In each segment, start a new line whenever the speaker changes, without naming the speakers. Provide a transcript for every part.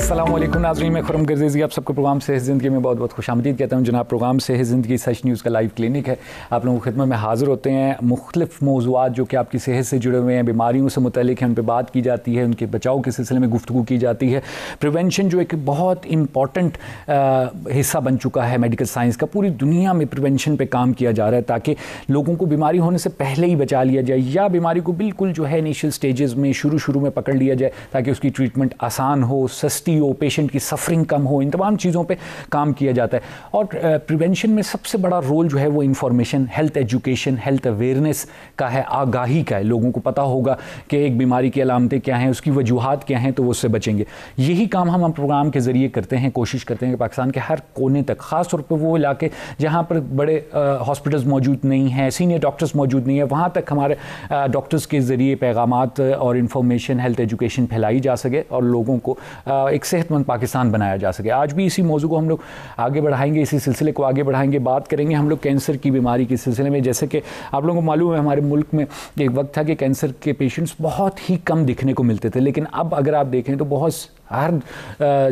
अस्सलामुअलैकुम नाज़रीन, मैं खुरम गर्जेज़ी आप सबको प्रोग्राम सेहत ज़िंदगी में बहुत बहुत खुशामदीद कहता हूँ। जनाब, प्रोग्राम सेहत ज़िंदगी सच न्यूज़ का लाइव क्लिनिक है। आप लोगों की खिदमत में हाज़िर होते हैं। मुख्तलिफ मौज़ूआत जो कि आपकी सेहत से जुड़े हुए हैं, बीमारियों से मुतल्लिक़ हैं, उन पर बात की जाती है, उनके बचाव के सिलसिले में गुफ्तगू की जाती है। प्रिवेंशन जो एक बहुत इंपॉर्टेंट हिस्सा बन चुका है मेडिकल साइंस का। पूरी दुनिया में प्रिवेंशन पर काम किया जा रहा है ताकि लोगों को बीमारी होने से पहले ही बचा लिया जाए, या बीमारी को बिल्कुल जो है इनिशियल स्टेजेस में शुरू में पकड़ लिया जाए ताकि उसकी ट्रीटमेंट आसान हो, सस्ती हो, पेशेंट की सफरिंग कम हो। इन तमाम चीज़ों पे काम किया जाता है। और प्रिवेंशन में सबसे बड़ा रोल जो है वो information, health education, health awareness का है, आगाही का है। लोगों को पता होगा कि एक बीमारी की अलामतें क्या हैं, उसकी वजूहात क्या हैं, तो वो उससे बचेंगे। यही काम हम प्रोग्राम के ज़रिए करते हैं। कोशिश करते हैं कि पाकिस्तान के हर कोने तक, ख़ास तौर पर वो इलाके जहाँ पर बड़े हॉस्पिटल्स मौजूद नहीं हैं, सीनियर डॉक्टर्स मौजूद नहीं है, वहाँ तक हमारे डॉक्टर्स के ज़रिए पैगामात और इंफॉर्मेशन, हेल्थ एजुकेशन फैलाई जा सके और लोगों को एक सेहतमंद पाकिस्तान बनाया जा सके। आज भी इसी मौजू को हम लोग आगे बढ़ाएंगे, इसी सिलसिले को आगे बढ़ाएंगे। बात करेंगे हम लोग कैंसर की बीमारी के सिलसिले में। जैसे कि आप लोगों को मालूम है, हमारे मुल्क में एक वक्त था कि कैंसर के पेशेंट्स बहुत ही कम दिखने को मिलते थे, लेकिन अब अगर आप देखें तो बहुत हर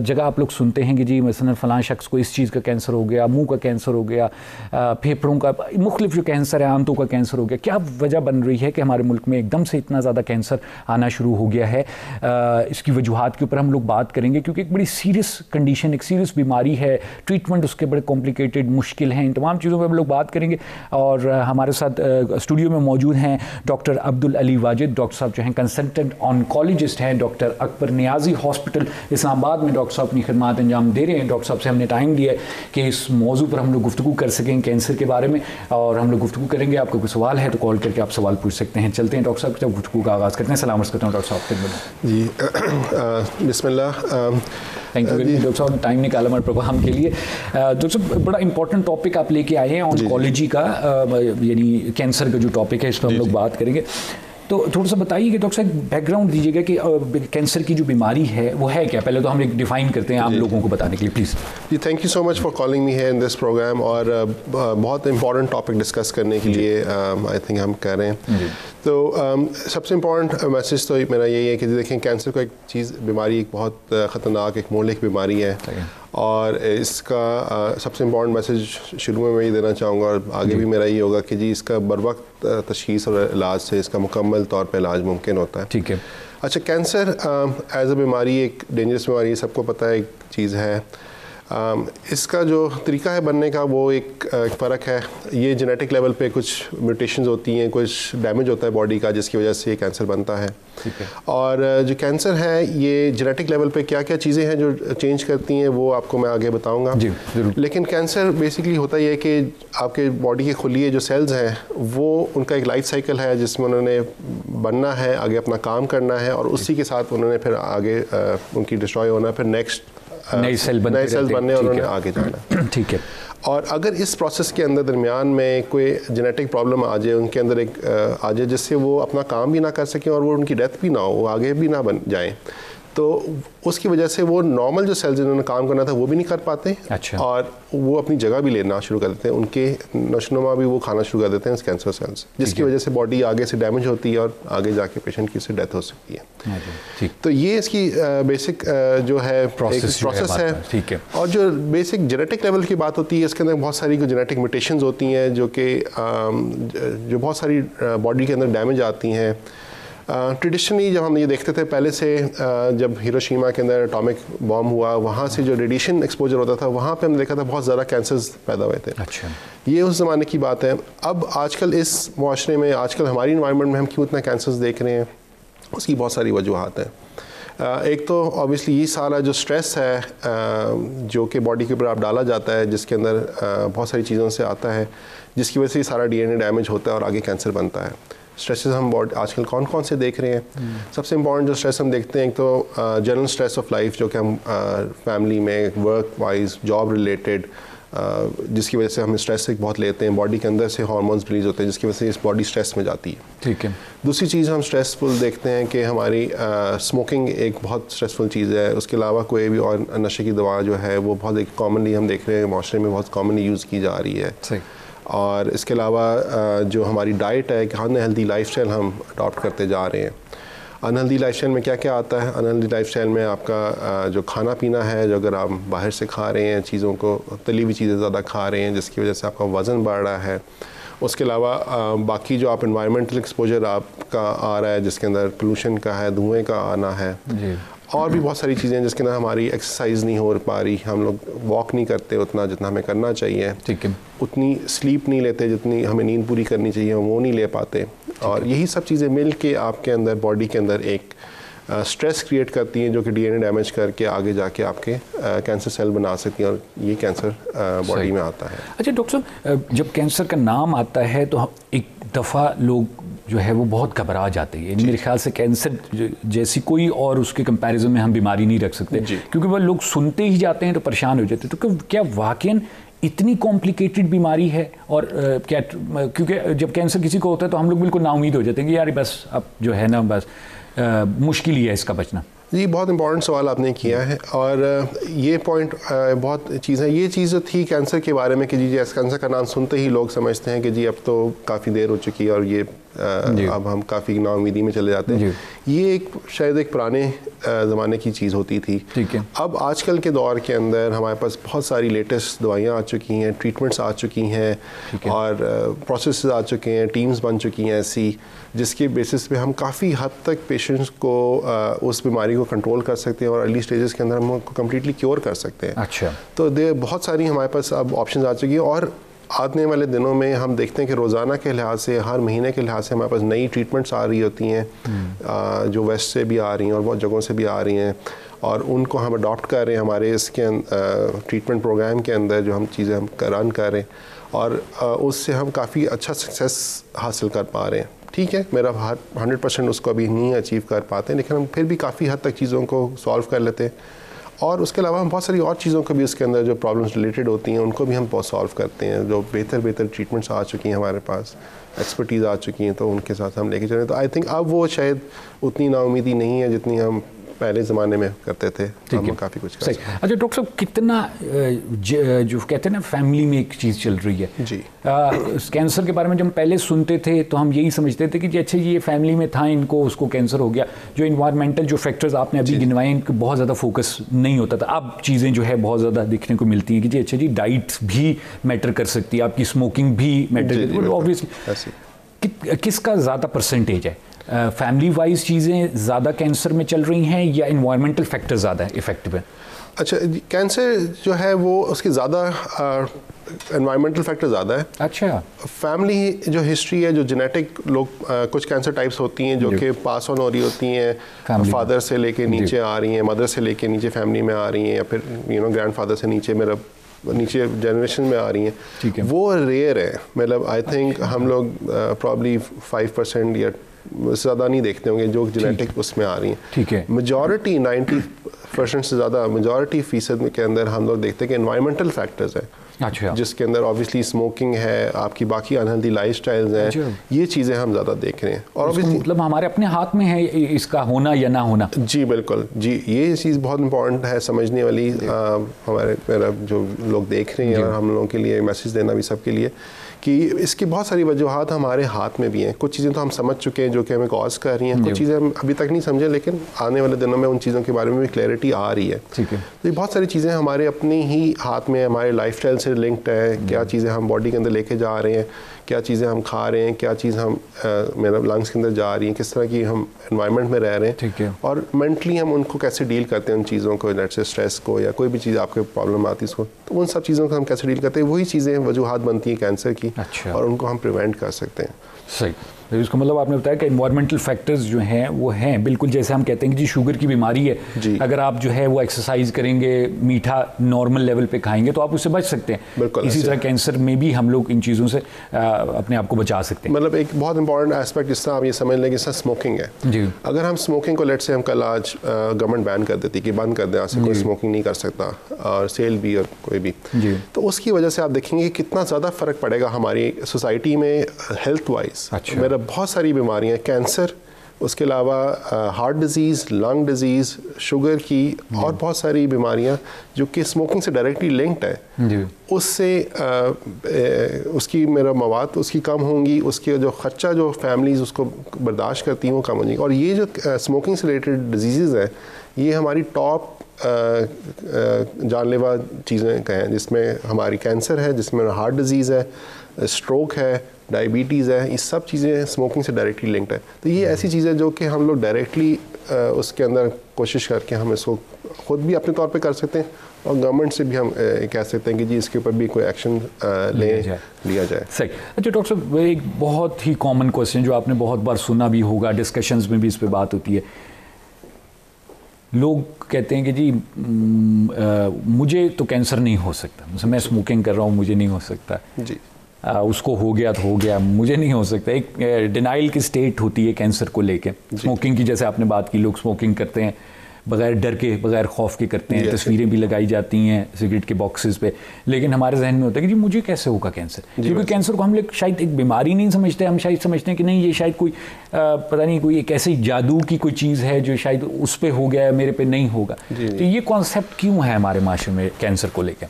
जगह आप लोग सुनते हैं कि जी मसलन फ़लाँ शख्स को इस चीज़ का कैंसर हो गया, मुंह का कैंसर हो गया, फेफड़ों का, मुख्तलिफ जो कैंसर है, आंतों का कैंसर हो गया। क्या वजह बन रही है कि हमारे मुल्क में एकदम से इतना ज़्यादा कैंसर आना शुरू हो गया है? इसकी वजूहात के ऊपर हम लोग बात करेंगे, क्योंकि एक बड़ी सीरियस कंडीशन, एक सीरियस बीमारी है, ट्रीटमेंट उसके बड़े कॉम्प्लिकेटेड, मुश्किल हैं। इन तमाम चीज़ों पर हम लोग बात करेंगे। और हमारे साथ स्टूडियो में मौजूद हैं डॉक्टर अब्दुल अली वाजिद। डॉक्टर साहब जो हैं कंसल्टेंट ऑन्कोलॉजिस्ट हैं डॉक्टर अकबर नियाजी हॉस्पिटल इस्लामाबाद में। डॉक्टर साहब अपनी खिदमत अंजाम दे रहे हैं। डॉक्टर साहब से हमने टाइम दिया है कि इस मौजू पर हम लोग गुफ्तगू कर सकें, कैंसर के बारे में, और हम लोग गुफ्तगू करेंगे। आपका कोई सवाल है तो कॉल करके आप सवाल पूछ सकते हैं। चलते हैं डॉक्टर साहब, जब गुफ्तगू का आगाज़ करते हैं। सलाम करता हूँ डॉक्टर साहब
जी। बिस्मिल्लाह।
Thank you very much doctor साहब, टाइम निकाला हमारे प्रोग्राम के लिए। डॉक्टर साहब, बड़ा इंपॉर्टेंट टॉपिक आप लेके आए हैं, ऑन्कोलॉजी का, यानी कैंसर का जो टॉपिक है, इस पर हम लोग बात करेंगे। तो थोड़ा सा बताइए कि डॉक्टर साहब बैकग्राउंड दीजिएगा कि कैंसर की जो बीमारी है वो है क्या। पहले तो हम एक डिफ़ाइन करते हैं आम लोगों को बताने के लिए, प्लीज़।
जी, thank you so much for calling me here in this programme. और बहुत इंपॉर्टेंट टॉपिक डिस्कस करने के लिए आई थिंक हम कह रहे हैं। तो सबसे इम्पॉर्टेंट मैसेज तो मेरा यही है कि देखें, कैंसर को एक चीज़, बीमारी एक बहुत ख़तरनाक, एक मोहलिक बीमारी है। और इसका सबसे इम्पॉर्टेंट मैसेज शुरू में मैं ये देना चाहूँगा, और आगे भी मेरा ये होगा कि जी इसका बर वक्त तशख़ीस और इलाज से इसका मुकम्मल तौर पे इलाज मुमकिन होता है।
ठीक है।
अच्छा, कैंसर एज अ बीमारी एक डेंजरस बीमारी, सबको पता है, एक चीज़ है। इसका जो तरीका है बनने का वो एक फ़र्क है। ये जेनेटिक लेवल पे कुछ म्यूटेशंस होती हैं, कुछ डैमेज होता है बॉडी का, जिसकी वजह से ये कैंसर बनता है।
ठीक है।
और जो कैंसर है, ये जेनेटिक लेवल पे क्या क्या चीज़ें हैं जो चेंज करती हैं, वो आपको मैं आगे बताऊंगा।
जी जरूर।
लेकिन कैंसर बेसिकली होता ये है कि आपके बॉडी के खुलिए जो सेल्स हैं, वो उनका एक लाइफ साइकिल है जिसमें उन्होंने बनना है, आगे अपना काम करना है, और उसी के साथ उन्होंने फिर आगे उनकी डिस्ट्रॉय होना, फिर नेक्स्ट नए सेल बनने और उन्होंने आगे जाना।
ठीक है।
और अगर इस प्रोसेस के अंदर दरमियान में कोई जेनेटिक प्रॉब्लम आ जाए, उनके अंदर एक आ जाए जिससे वो अपना काम भी ना कर सकें और वो उनकी डेथ भी ना हो, वो आगे भी ना बन जाएं, तो उसकी वजह से वो नॉर्मल जो सेल्स जिन्होंने काम करना था वो भी नहीं कर पाते।
अच्छा।
और वो अपनी जगह भी लेना शुरू कर देते हैं, उनके नशोनुमा भी वो खाना शुरू कर देते हैं कैंसर सेल्स, जिसकी वजह से बॉडी आगे से डैमेज होती है और आगे जाके पेशेंट की उससे डेथ हो सकती है।
ठीक।
तो ये इसकी बेसिक जो है प्रोसेस है।
ठीक है।
और जो बेसिक जेनेटिक लेवल की बात होती है, इसके अंदर बहुत सारी जेनेटिक म्यूटेशंस होती हैं जो कि जो बहुत सारी बॉडी के अंदर डैमेज आती हैं। ट्रेडिशनली जब हम ये देखते थे पहले से, जब हिरोशिमा के अंदर एटॉमिक बॉम्ब हुआ, वहाँ से जो रेडिएशन एक्सपोजर होता था, वहाँ पे हमने देखा था बहुत ज़्यादा कैंसर्स पैदा हुए थे।
अच्छा।
ये उस ज़माने की बात है। अब आजकल इस माशरे में, आजकल हमारी इन्वायरमेंट में हम क्यों इतना कैंसर्स देख रहे हैं, उसकी बहुत सारी वजूहात हैं। एक तो ऑब्वियसली ये सारा जो स्ट्रेस है जो कि बॉडी के ऊपर आप डाला जाता है, जिसके अंदर बहुत सारी चीज़ों से आता है, जिसकी वजह से ये सारा DNA डैमेज होता है और आगे कैंसर बनता है। स्ट्रेसेस हम आजकल कौन कौन से देख रहे हैं? सबसे इंपॉर्टेंट जो स्ट्रेस हम देखते हैं, एक तो जनरल स्ट्रेस ऑफ लाइफ, जो कि हम फैमिली में, वर्क वाइज, जॉब रिलेटेड, जिसकी वजह से हम स्ट्रेस से बहुत लेते हैं, बॉडी के अंदर से हार्मोन्स रिलीज होते हैं जिसकी वजह से इस बॉडी स्ट्रेस में जाती है।
ठीक है।
दूसरी चीज़ हम स्ट्रेसफुल देखते हैं कि हमारी स्मोकिंग एक बहुत स्ट्रेसफुल चीज़ है। उसके अलावा कोई भी और नशे की दवा जो है वो बहुत एक कॉमनली हम देख रहे हैं माशरे में बहुत कॉमनली यूज़ की जा रही है।
सही।
और इसके अलावा जो हमारी डाइट है कि अनहेल्दी लाइफस्टाइल हम अडॉप्ट करते जा रहे हैं। अनहेल्दी लाइफस्टाइल में क्या क्या आता है? अनहेल्दी लाइफस्टाइल में आपका जो खाना पीना है, जो अगर आप बाहर से खा रहे हैं चीज़ों को, तली हुई चीज़ें ज़्यादा खा रहे हैं जिसकी वजह से आपका वज़न बढ़ रहा है। उसके अलावा बाकी जो आप इन्वायरमेंटल एक्सपोजर आपका आ रहा है जिसके अंदर पोल्यूशन का है, धुएँ का आना है जी। और भी बहुत सारी चीज़ें जिसके अंदर हमारी एक्सरसाइज नहीं हो पा रही, हम लोग वॉक नहीं करते उतना जितना हमें करना चाहिए, ठीक है, उतनी स्लीप नहीं लेते जितनी हमें नींद पूरी करनी चाहिए, वो नहीं ले पाते। और यही सब चीज़ें मिल के आपके अंदर बॉडी के अंदर एक स्ट्रेस क्रिएट करती हैं जो कि डीएनए डैमेज करके आगे जाके आपके कैंसर सेल बना सकती हैं और ये कैंसर बॉडी में आता है।
अच्छा डॉक्टर साहब, जब कैंसर का नाम आता है तो एक दफ़ा लोग जो है वो बहुत घबरा जाते हैं। मेरे ख्याल से कैंसर जैसी कोई और उसके कंपैरिजन में हम बीमारी नहीं रख सकते, क्योंकि वह लोग सुनते ही जाते हैं तो परेशान हो जाते हैं। तो क्या वाकई इतनी कॉम्प्लिकेटेड बीमारी है? और क्या, क्योंकि जब कैंसर किसी को होता है तो हम लोग बिल्कुल नाउमीद हो जाते हैं कि यार बस अब जो है ना बस मुश्किल ही है इसका बचना।
जी, बहुत इंपॉर्टेंट सवाल आपने किया है और ये पॉइंट बहुत चीज़ है। ये चीज़ थी कैंसर के बारे में कि जी कैंसर का नाम सुनते ही लोग समझते हैं कि जी अब तो काफ़ी देर हो चुकी है और ये अब हम काफ़ी नाउमीदी में चले जाते हैं। ये एक शायद एक पुराने ज़माने की चीज़ होती थी। ठीक है। अब आजकल के दौर के अंदर हमारे पास बहुत सारी लेटेस्ट दवाइयाँ आ चुकी हैं, ट्रीटमेंट्स आ चुकी हैं और प्रोसेस आ चुके हैं, टीम्स बन चुकी हैं ऐसी जिसके बेसिस पे हम काफ़ी हद तक पेशेंट्स को उस बीमारी को कंट्रोल कर सकते हैं और अर्ली स्टेजेस के अंदर हम उनको कम्प्लीटली क्योर कर सकते हैं। अच्छा। तो बहुत सारी हमारे पास अब ऑप्शन आ चुकी है और आने वाले दिनों में हम देखते हैं कि रोज़ाना के लिहाज से, हर महीने के लिहाज से हमारे पास नई ट्रीटमेंट्स आ रही होती हैं जो वेस्ट से भी आ रही हैं और बहुत जगहों से भी आ रही हैं और उनको हम अडॉप्ट कर रहे हैं हमारे इसके ट्रीटमेंट प्रोग्राम के अंदर जो हम चीज़ें हम रन कर रहे हैं और उससे हम काफ़ी अच्छा सक्सेस हासिल कर पा रहे हैं। ठीक है, मेरा 100% उसको अभी नहीं अचीव कर पाते, लेकिन हम फिर भी काफ़ी हद तक चीज़ों को सॉल्व कर लेते हैं और उसके अलावा हम बहुत सारी और चीज़ों को भी उसके अंदर जो प्रॉब्लम्स रिलेटेड होती हैं उनको भी हम बहुत सॉल्व करते हैं। जो बेहतर ट्रीटमेंट्स आ चुकी हैं हमारे पास, एक्सपर्टीज़ आ चुकी हैं, तो उनके साथ हम लेके चलें। तो आई थिंक अब वो शायद उतनी नाउमीदी नहीं है जितनी हम पहले ज़माने में करते थे। हम काफ़ी कुछ कर सकते हैं।
अच्छा डॉक्टर साहब, कितना जो कहते हैं ना फैमिली में एक चीज़ चल रही है जी, कैंसर के बारे में जब हम पहले सुनते थे तो हम यही समझते थे कि जी अच्छा ये फैमिली में था, इनको उसको कैंसर हो गया। जो इन्वायरमेंटल जो फैक्टर्स आपने अभी गिनवाए इनको बहुत ज़्यादा फोकस नहीं होता था। अब चीज़ें जो है बहुत ज़्यादा देखने को मिलती हैं कि जी अच्छा जी डाइट भी मैटर कर सकती है, आपकी स्मोकिंग भी मैटर करती है। ऑब्वियसली किसका ज़्यादा परसेंटेज है? फैमिली वाइज चीज़ें ज़्यादा कैंसर में चल रही हैं या इन्वायरमेंटल फैक्टर ज़्यादा इफेक्टिव है?
अच्छा, कैंसर जो है वो उसकी ज़्यादा एनवायरमेंटल फैक्टर ज़्यादा है। अच्छा। फैमिली जो हिस्ट्री है, जो जेनेटिक लोग कुछ कैंसर टाइप्स होती हैं जो कि पास ऑन हो रही होती हैं, फादर से लेके नीचे आ रही हैं, मदर से लेके नीचे फैमिली में आ रही हैं या फिर ग्रैंडफादर से नीचे नीचे जनरेशन में आ रही हैं। ठीक है। वो रेयर है, मतलब आई थिंक हम लोग प्रॉब्ली 5% या ज़्यादा नहीं देखते होंगे जो जेनेटिक उसमें आ रही हैं। ठीक है। मेजॉरिटी 90% से ज़्यादा मेजॉरिटी फीसद के अंदर हम लोग देखते हैं कि एनवायरमेंटल फैक्टर्स हैं। अच्छा। जिसके अंदर ऑब्वियसली स्मोकिंग है, आपकी बाकी अनहेल्दी लाइफस्टाइल्स हैं। अच्छा। ये चीज़ें हम ज़्यादा देख रहे हैं और ऑब्वियसली
मतलब हमारे अपने हाथ में है इसका होना या ना होना।
जी बिल्कुल जी, ये चीज़ बहुत इंपॉर्टेंट है समझने वाली। हमारे मेरा जो लोग देख रहे हैं और हम लोगों के लिए मैसेज देना भी सबके लिए कि इसकी बहुत सारी वजूहात हमारे हाथ में भी हैं। कुछ चीज़ें तो हम समझ चुके हैं जो कि हमें कॉज कर रही हैं, कुछ चीज़ें हम अभी तक नहीं समझे, लेकिन आने वाले दिनों में उन चीज़ों के बारे में भी क्लैरिटी आ रही है। ठीक है। तो ये बहुत सारी चीज़ें हमारे अपने ही हाथ में, हमारे लाइफस्टाइल से लिंक्ड है। क्या चीज़ें हम बॉडी के अंदर लेके जा रहे हैं, क्या चीज़ें हम खा रहे हैं, क्या चीज़ हम मेरा लंग्स के अंदर जा रही हैं, किस तरह की हम एनवायरनमेंट में रह रहे हैं। ठीक है। और मेंटली हम उनको कैसे डील करते हैं उन चीज़ों को, लेट्स से स्ट्रेस को या कोई भी चीज़ आपके प्रॉब्लम आती है उसको, तो उन सब चीज़ों को हम कैसे डील करते हैं, वही चीज़ें वजूहात बनती हैं कैंसर की। अच्छा। और उनको हम प्रिवेंट कर सकते हैं।
सही। तो इसका मतलब आपने बताया कि इन्वायरमेंटल फैक्टर्स जो हैं वो हैं, बिल्कुल जैसे हम कहते हैं कि जी शुगर की बीमारी है जी, अगर आप जो है वो एक्सरसाइज करेंगे, मीठा नॉर्मल लेवल पे खाएंगे तो आप उससे बच सकते हैं। बिल्कुल। इसी तरह कैंसर में भी हम लोग इन चीज़ों से अपने आप को बचा सकते हैं।
मतलब एक बहुत इंपॉर्टेंट एस्पेक्ट जिस तरह आप ये समझ लें कि जैसा स्मोकिंग है जी, अगर हम स्मोकिंग को लेट से हम कल आज गवर्नमेंट बैन कर देती कि बंद कर दें, आज से कोई स्मोकिंग नहीं कर सकता और सेल भी और कोई भी जी, तो उसकी वजह से आप देखेंगे कितना ज़्यादा फ़र्क पड़ेगा हमारी सोसाइटी में हेल्थ वाइज। अच्छा। मेरा बहुत सारी बीमारियाँ, कैंसर उसके अलावा heart disease, lung disease, sugar की और बहुत सारी बीमारियां जो कि स्मोकिंग से डायरेक्टली लिंक्ड है, उससे उसकी मेरा मवाद उसकी कम होंगी, उसके जो ख़र्चा जो फैमिलीज़ उसको बर्दाश्त करती हैं वो कम हो जाएगी। और ये जो स्मोकिंग से रिलेटेड डिजीज़ हैं ये हमारी टॉप जानलेवा चीज़ें कहें, जिसमें हमारी कैंसर है, जिसमें हार्ट डिजीज़ है, स्ट्रोक है, डायबिटीज़ है, ये सब चीज़ें स्मोकिंग से डायरेक्टली लिंक्ड है। तो ये ऐसी चीज़ें जो कि हम लोग डायरेक्टली उसके अंदर कोशिश करके हम इसको ख़ुद भी अपने तौर पे कर सकते हैं और गवर्नमेंट से भी हम कह सकते हैं कि जी इसके ऊपर भी कोई एक्शन लिया जाए।
सही। अच्छा डॉक्टर साहब, एक बहुत ही कॉमन क्वेश्चन जो आपने बहुत बार सुना भी होगा, डिस्कशंस में भी इस पर बात होती है, लोग कहते हैं कि जी मुझे तो कैंसर नहीं हो सकता, मैं स्मोकिंग कर रहा हूँ, मुझे नहीं हो सकता
जी,
उसको हो गया तो हो गया, मुझे नहीं हो सकता। एक डिनाइल की स्टेट होती है कैंसर को लेके। स्मोकिंग की जैसे आपने बात की, लोग स्मोकिंग करते हैं बगैर डर के, बगैर खौफ के करते हैं, तस्वीरें भी लगाई जाती हैं सिगरेट के बॉक्सेस पे, लेकिन हमारे जहन में होता है कि जी मुझे कैसे होगा कैंसर, क्योंकि कैंसर को हम लोग शायद एक बीमारी नहीं समझते, हम शायद समझते हैं कि नहीं ये शायद कोई पता नहीं कोई एक ऐसी जादू की कोई चीज़ है जो शायद उस पर हो गया है, मेरे पे नहीं होगा। तो ये कॉन्सेप्ट क्यों है हमारे माशरे में कैंसर को लेकर?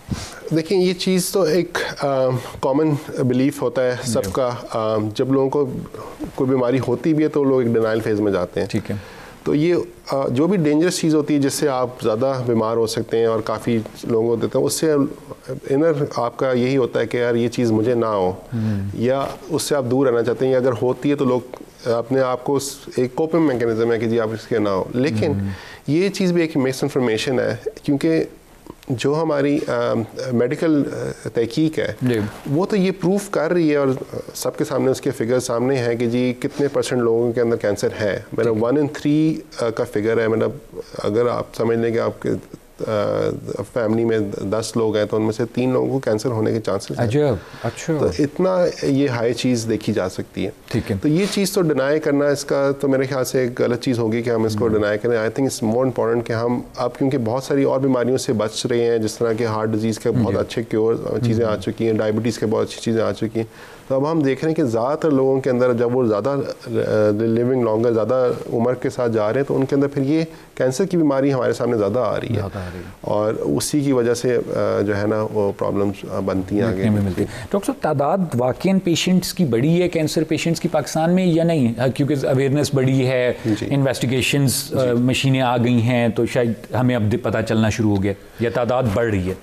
देखिए ये चीज़ तो एक कॉमन बिलीफ होता है सबका। जब लोगों को कोई बीमारी होती भी है तो लोग एक डिनाइल फेज में जाते हैं।
ठीक है।
तो ये जो भी डेंजरस चीज़ होती है जिससे आप ज़्यादा बीमार हो सकते हैं और काफ़ी लोगों को देते हैं, उससे इनर आपका यही होता है कि यार ये चीज़ मुझे ना हो, या उससे आप दूर रहना चाहते हैं, या अगर होती है तो लोग अपने आप को एक कोपिंग मैकेनिज्म है कि जी आप इसके ना हो। लेकिन ये चीज़ भी एक मिस इन्फॉर्मेशन है, क्योंकि जो हमारी मेडिकल तहकीक है वो तो ये प्रूफ कर रही है और सबके सामने उसके फिगर सामने हैं कि जी कितने % लोगों के अंदर कैंसर है। मेरा 1 in 3 का फिगर है। मतलब अगर आप समझ लें कि आपके फैमिली में 10 लोग हैं तो उनमें से 3 लोगों को कैंसर होने के चांसेस हैं।
अच्छा।
तो इतना ये हाई चीज़ देखी जा सकती है।
ठीक है।
तो ये चीज़ तो डिनाई करना इसका तो मेरे ख्याल से एक गलत चीज़ होगी कि हम इसको डिनाई करें। I think it's more important कि हम अब क्योंकि बहुत सारी और बीमारियों से बच रहे हैं, जिस तरह के हार्ट डिजीज़ के बहुत अच्छे क्योर चीज़ें आ चुकी हैं, डायबिटीज़ के बहुत अच्छी चीज़ें आ चुकी हैं। तो अब हम देख रहे हैं कि ज़्यादातर लोगों के अंदर जब वो ज़्यादा लिविंग लॉन्गर, ज़्यादा उम्र के साथ जा रहे हैं, तो उनके अंदर फिर ये कैंसर की बीमारी हमारे सामने ज़्यादा आ रही है और उसी की वजह से जो है ना वो प्रॉब्लम्स बनती हैं आगे मिलती है।
डॉक्टर साहब, तादाद वाकई पेशेंट्स की बड़ी है कैंसर पेशेंट्स की पाकिस्तान में या नहीं? क्योंकि अवेयरनेस बढ़ी है, इन्वेस्टिगेशंस मशीनें आ गई हैं, तो शायद हमें अब पता चलना शुरू हो गया, या तादाद बढ़ रही है?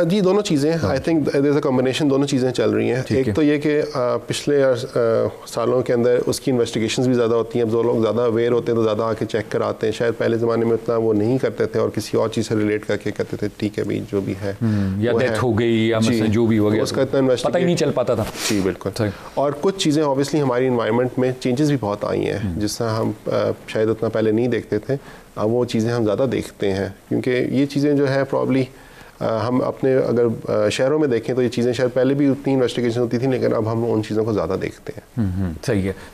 जी दोनों चीज़ें, I think there is a combination, दोनों चीज़ें चल रही हैं। एक तो ये कि पिछले सालों के अंदर उसकी इन्वेस्टिगेशंस भी ज़्यादा होती हैं। अब जो लोग ज़्यादा अवेयर होते हैं तो ज़्यादा आके चेक कराते हैं। शायद पहले ज़माने में उतना वो नहीं करते थे और किसी और चीज़ से रिलेट करके कहते थे ठीक है भाई जो भी है,
या डेथ हो गई या मतलब जो भी हो गया,
उसका इतना
पता ही नहीं चल पाता था।
जी बिल्कुल। और कुछ चीज़ें ऑब्वियसली हमारी इन्वायरमेंट में चेंजेस भी बहुत आई हैं, जिससे हम शायद उतना पहले नहीं देखते थे, अब वो चीज़ें हम ज़्यादा देखते हैं। क्योंकि ये चीज़ें जो है प्रॉब्ली हम अपने अगर शहरों में देखें तो ये चीज़ें शायद पहले भी उतनी इन्वेस्टिगेशन होती थी, लेकिन अब हम उन चीज़ों को ज़्यादा देखते हैं।
सही है,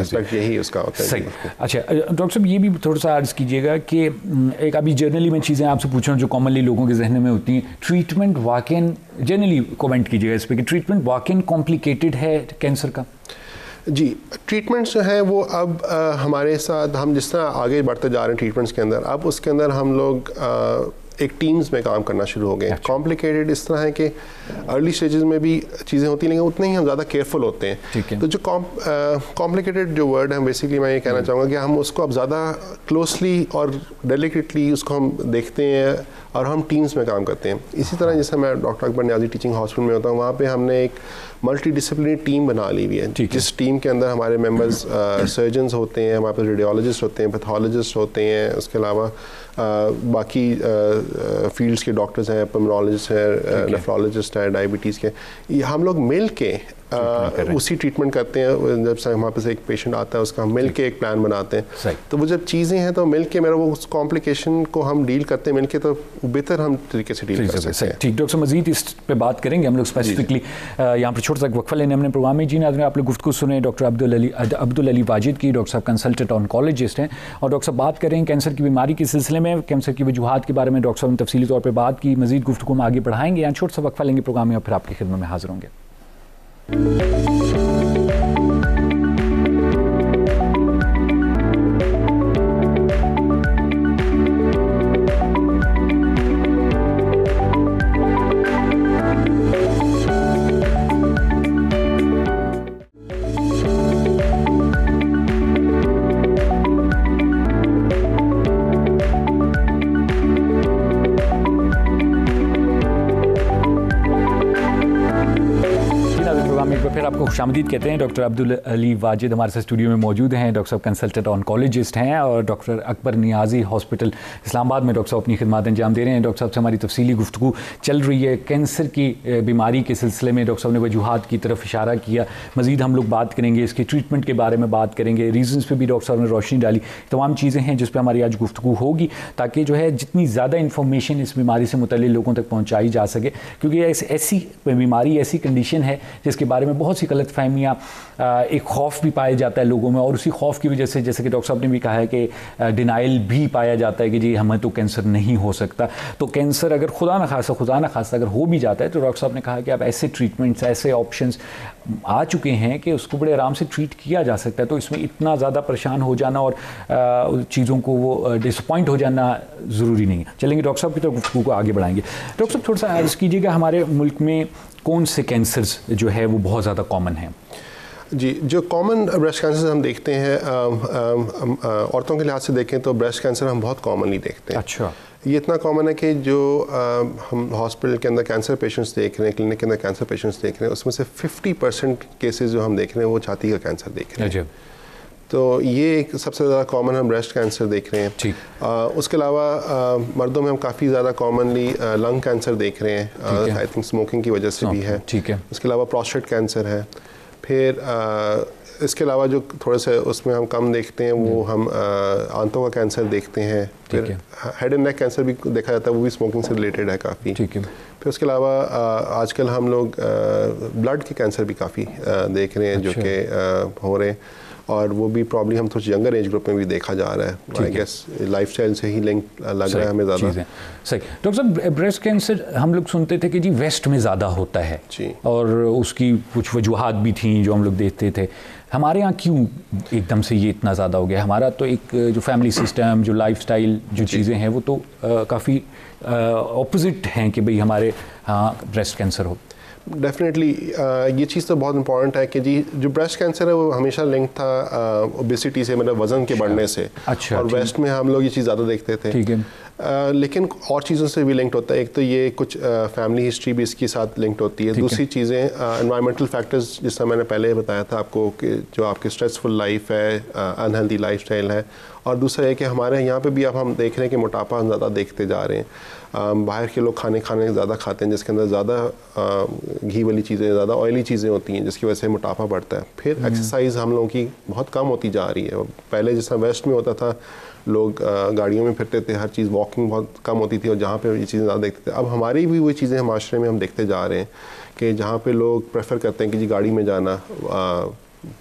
एस्पेक्ट यही उसका होता है।
सही। अच्छा डॉक्टर साहब, ये भी थोड़ा सा अर्ज़ कीजिएगा कि एक अभी जर्नली में चीज़ें आपसे पूछ रहा हूँ जो कॉमनली लोगों के जहन में होती हैं, ट्रीटमेंट वाकई जनरली कमेंट कीजिएगा इस पर कि ट्रीटमेंट वाकई कॉम्प्लिकेटेड है कैंसर का?
जी, ट्रीटमेंट्स जो हैं वो अब हमारे साथ हम जिस तरह आगे बढ़ते जा रहे हैं ट्रीटमेंट्स के अंदर, अब उसके अंदर हम लोग एक टीम्स में काम करना शुरू हो गए। कॉम्प्लिकेटेड इस तरह है कि अर्ली स्टेजेस में भी चीज़ें होती हैं, लेकिन उतने ही हम ज़्यादा केयरफुल होते हैं। तो जो कॉम्प्लिकेटेड जो वर्ड है, बेसिकली मैं ये कहना चाहूँगा कि हम उसको अब ज़्यादा क्लोजली और डेलिकेटली उसको हम देखते हैं और हम टीम्स में काम करते हैं। इसी तरह जैसे मैं doctor Akbar Niazi teaching hospital में होता हूँ, वहाँ पे हमने एक मल्टी डिसिप्लिनरी टीम बना ली हुई है, जिस टीम के अंदर हमारे मेंबर्स सर्जन्स होते हैं, हमारे पास रेडियोलॉजिस्ट होते हैं, पैथोलॉजिस्ट होते हैं, उसके अलावा बाकी फील्ड्स के डॉक्टर्स हैं, पल्मोनोलॉजिस्ट हैं, नेफ्रोलॉजिस्ट हैं, डायबिटीज़ के, हम लोग मिल के उसी ट्रीटमेंट करते हैं। जब से हमारे पास एक पेशेंट आता है उसका हम मिल के एक प्लान बनाते हैं। तो वो जब चीज़ें हैं तो मिल के मेरा वो उस कॉम्प्लिकेशन को हम डील करते हैं मिल के, तो बेहतर हम तरीके से डील कर सकते हैं।
ठीक, डॉक्टर मजीद इस पे बात करेंगे हम लोग स्पेसिफिकली। यहाँ पर छोटा सा वक्फा लेने हमने प्रोग्राम में। जी नाज़रीन, आप लोग गुफ्तगू सुने डॉक्टर अब्दुल अली वाजिद की। डॉक्टर साहब कंसल्टेंट ऑन्कोलॉजिस्ट हैं और डॉक्टर साहब बात करें कैंसर की बीमारी के सिलसिले में, कैंसर की वजूहात के बारे में डॉक्टर साहब ने तफसीली तौर पर बात की। मजीद गुफ्तगू हम आगे बढ़ाएंगे, यहाँ छोटा सा वक्फा लेंगे प्रोग्राम में और फिर आपकी खिदमत में हाजिर होंगे। फिर आपको खुशामदीद कहते हैं। डॉक्टर अब्दुल अली वाजिद हमारे साथ स्टूडियो में मौजूद हैं। डॉक्टर साहब कंसल्टेंट ऑन्कोलॉजिस्ट हैं और डॉक्टर अकबर नियाजी हॉस्पिटल इस्लामाबाद में डॉक्टर साहब अपनी खिदमत अंजाम दे रहे हैं। डॉक्टर साहब से हमारी तफसीली गुफ्तगू चल रही है कैंसर की बीमारी के सिलसिले में। डॉक्टर साहब ने वजूहात की तरफ इशारा किया, मज़ीद हम लोग बात करेंगे, इसके ट्रीटमेंट के बारे में बात करेंगे, रीजंस पे भी डॉक्टर साहब ने रोशनी डाली। तमाम चीज़ें हैं जिस पर हमारी आज गुफ्तगू होगी ताकि जो है जितनी ज़्यादा इन्फॉर्मेशन इस बीमारी से मुतल्लिक़ लोगों तक पहुँचाई जा सके, क्योंकि ऐसी बीमारी, ऐसी कंडीशन है जिसके बारे में बहुत सी गलतफहमियाँ, एक खौफ भी पाया जाता है लोगों में, और उसी खौफ की वजह से जैसे कि डॉक्टर साहब ने भी कहा है कि डिनाइल भी पाया जाता है कि जी हमें तो कैंसर नहीं हो सकता। तो कैंसर अगर खुदा न खासा अगर हो भी जाता है तो डॉक्टर साहब ने कहा कि अब ऐसे ट्रीटमेंट्स, ऐसे ऑप्शंस आ चुके हैं कि उसको बड़े आराम से ट्रीट किया जा सकता है। तो इसमें इतना ज़्यादा परेशान हो जाना और चीज़ों को वो डिसअपॉइंट हो जाना ज़रूरी नहीं है। चलेंगे डॉक्टर साहब की तरफ गुफ्तगू को आगे बढ़ाएंगे। डॉक्टर साहब थोड़ा सा अर्ज़ कीजिएगा, हमारे मुल्क में कौन से कैंसर्स जो है वो बहुत ज़्यादा कॉमन हैं?
जी, जो कॉमन ब्रेस्ट कैंसर हम देखते हैं, औरतों के लिहाज से देखें तो ब्रेस्ट कैंसर हम बहुत कॉमनली देखते हैं।
अच्छा,
ये इतना कॉमन है कि जो हम हॉस्पिटल के अंदर कैंसर पेशेंट्स देख रहे हैं, क्लिनिक के अंदर कैंसर पेशेंट्स देख रहे हैं, उसमें से 50% केसेस जो हम देख रहे हैं वो छाती का कैंसर देख रहे हैं। तो ये एक सबसे ज़्यादा कॉमन हम ब्रेस्ट कैंसर देख रहे हैं। उसके अलावा मर्दों में हम काफ़ी ज़्यादा कॉमनली लंग कैंसर देख रहे हैं, आई थिंक स्मोकिंग की वजह से भी है।
ठीक है।
उसके अलावा प्रोस्टेट कैंसर है। फिर इसके अलावा जो थोड़े से उसमें हम कम देखते हैं वो हम आंतों का कैंसर देखते हैं। फिर हेड एंड नेक कैंसर भी देखा जाता है, वो भी स्मोकिंग से रिलेटेड है काफ़ी।
ठीक है।
फिर उसके अलावा आजकल हम लोग ब्लड के कैंसर भी काफ़ी देख रहे हैं। अच्छा। जो कि हो रहे हैं, और वो भी प्रॉब्लम हम थोड़ी यंगर एज ग्रुप में भी देखा जा रहा है। आई गेस लाइफस्टाइल से ही लिंक लग रहा है हमें ज़्यादा।
सही। डॉक्टर साहब, ब्रेस्ट कैंसर हम लोग सुनते थे कि जी वेस्ट में ज़्यादा होता है जी, और उसकी कुछ वजूहात भी थी जो हम लोग देखते थे। हमारे यहाँ क्यों एकदम से ये इतना ज़्यादा हो गया? हमारा तो एक जो फैमिली सिस्टम, जो लाइफस्टाइल, जो चीज़ें हैं वो तो काफ़ी ऑपोजिट हैं कि भाई हमारे यहाँ ब्रेस्ट कैंसर हो।
डेफिनेटली ये चीज़ तो बहुत इंपॉर्टेंट है कि जी जो ब्रेस्ट कैंसर है वो हमेशा लिंक था ओबेसिटी से, मतलब वज़न के बढ़ने से। अच्छा। और वेस्ट में हम लोग ये चीज़ ज़्यादा देखते थे। ठीक है। लेकिन और चीज़ों से भी लिंक्ड होता है। एक तो ये कुछ फैमिली हिस्ट्री भी इसके साथ लिंक्ड होती है। दूसरी चीज़ें एनवायरमेंटल फैक्टर्स, जिस तरह मैंने पहले बताया था आपको कि जो आपकी स्ट्रेसफुल लाइफ है, अनहेल्दी लाइफस्टाइल है, और दूसरा है कि हमारे यहाँ पे भी अब हम देख रहे हैं कि मोटापा हम ज़्यादा देखते जा रहे हैं। बाहर के लोग खाने ज़्यादा खाते हैं जिसके अंदर ज़्यादा घी वाली चीज़ें, ज़्यादा ऑयली चीज़ें होती हैं, जिसकी वजह से मोटापा बढ़ता है। फिर एक्सरसाइज हम लोगों की बहुत कम होती जा रही है। पहले जैसा वेस्ट में होता था, लोग गाड़ियों में फिरते थे, हर चीज़ वॉकिंग बहुत कम होती थी, और जहाँ पे ये चीज़ें ज़्यादा देखते थे। अब हमारी भी वही चीज़ें माशरे में हम देखते जा रहे हैं कि जहाँ पे लोग प्रेफर करते हैं कि जी गाड़ी में जाना,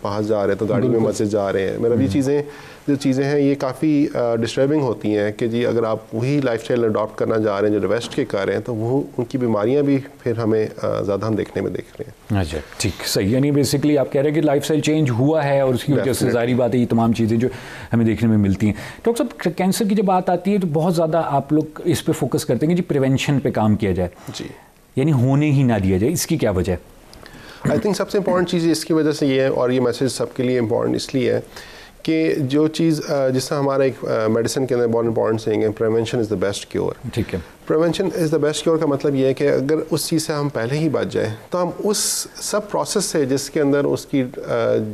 बाहर जा रहे हैं तो गाड़ी में मस्जिद जा रहे हैं। मतलब ये जो चीज़ें हैं ये काफ़ी डिस्टर्बिंग होती हैं कि जी अगर आप वही लाइफस्टाइल अडॉप्ट करना जा रहे हैं जो वेस्ट के कर रहे हैं, तो वो उनकी बीमारियां भी फिर हमें ज़्यादा हम देखने में देख रहे हैं।
अच्छा, ठीक, सही। यानी बेसिकली आप कह रहे हैं कि लाइफस्टाइल चेंज हुआ है और उसकी वजह से ज़ाहिर बात है ये तमाम चीज़ें जो हमें देखने में मिलती हैं। डॉक्टर साहब, कैंसर की जब बात आती है तो बहुत ज़्यादा आप लोग इस पर फोकस करते हैं कि जी प्रिवेंशन पे काम किया जाए जी, यानी होने ही ना दिया जाए। इसकी क्या वजह है?
आई थिंक सबसे इम्पॉर्टेंट चीज़ इसकी वजह से ये है, और ये मैसेज सबके लिए इम्पॉर्टेंट इसलिए है कि जो चीज़ जिससे हमारा एक मेडिसिन के अंदर बहुत इंपॉर्टेंट सेइंग है, prevention is the best cure.
ठीक है।
Prevention is the best cure का मतलब ये है कि अगर उस चीज़ से हम पहले ही बच जाए तो हम उस सब प्रोसेस से जिसके अंदर उसकी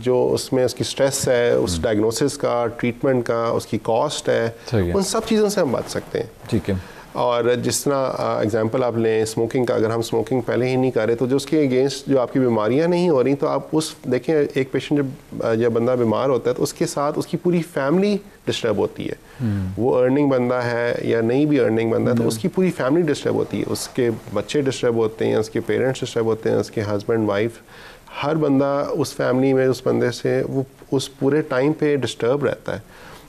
जो उसमें उसकी स्ट्रेस है, उस डायग्नोसिस का, ट्रीटमेंट का, उसकी कॉस्ट है, उन सब चीज़ों से हम बच सकते हैं। ठीक है। और जिस तरह एग्जांपल आप लें स्मोकिंग का, अगर हम स्मोकिंग पहले ही नहीं कर रहे तो जो उसके अगेंस्ट जो आपकी बीमारियां नहीं हो रही, तो आप उस देखें एक पेशेंट जब बंदा बीमार होता है तो उसके साथ उसकी पूरी फैमिली डिस्टर्ब होती है। वो अर्निंग बंदा है या नहीं भी अर्निंग बंदा है तो उसकी पूरी फैमिली डिस्टर्ब होती है, उसके बच्चे डिस्टर्ब होते हैं, उसके पेरेंट्स डिस्टर्ब होते हैं, उसके हस्बैंड वाइफ, हर बंदा उस फैमिली में उस बंदे से वो उस पूरे टाइम पे डिस्टर्ब रहता है।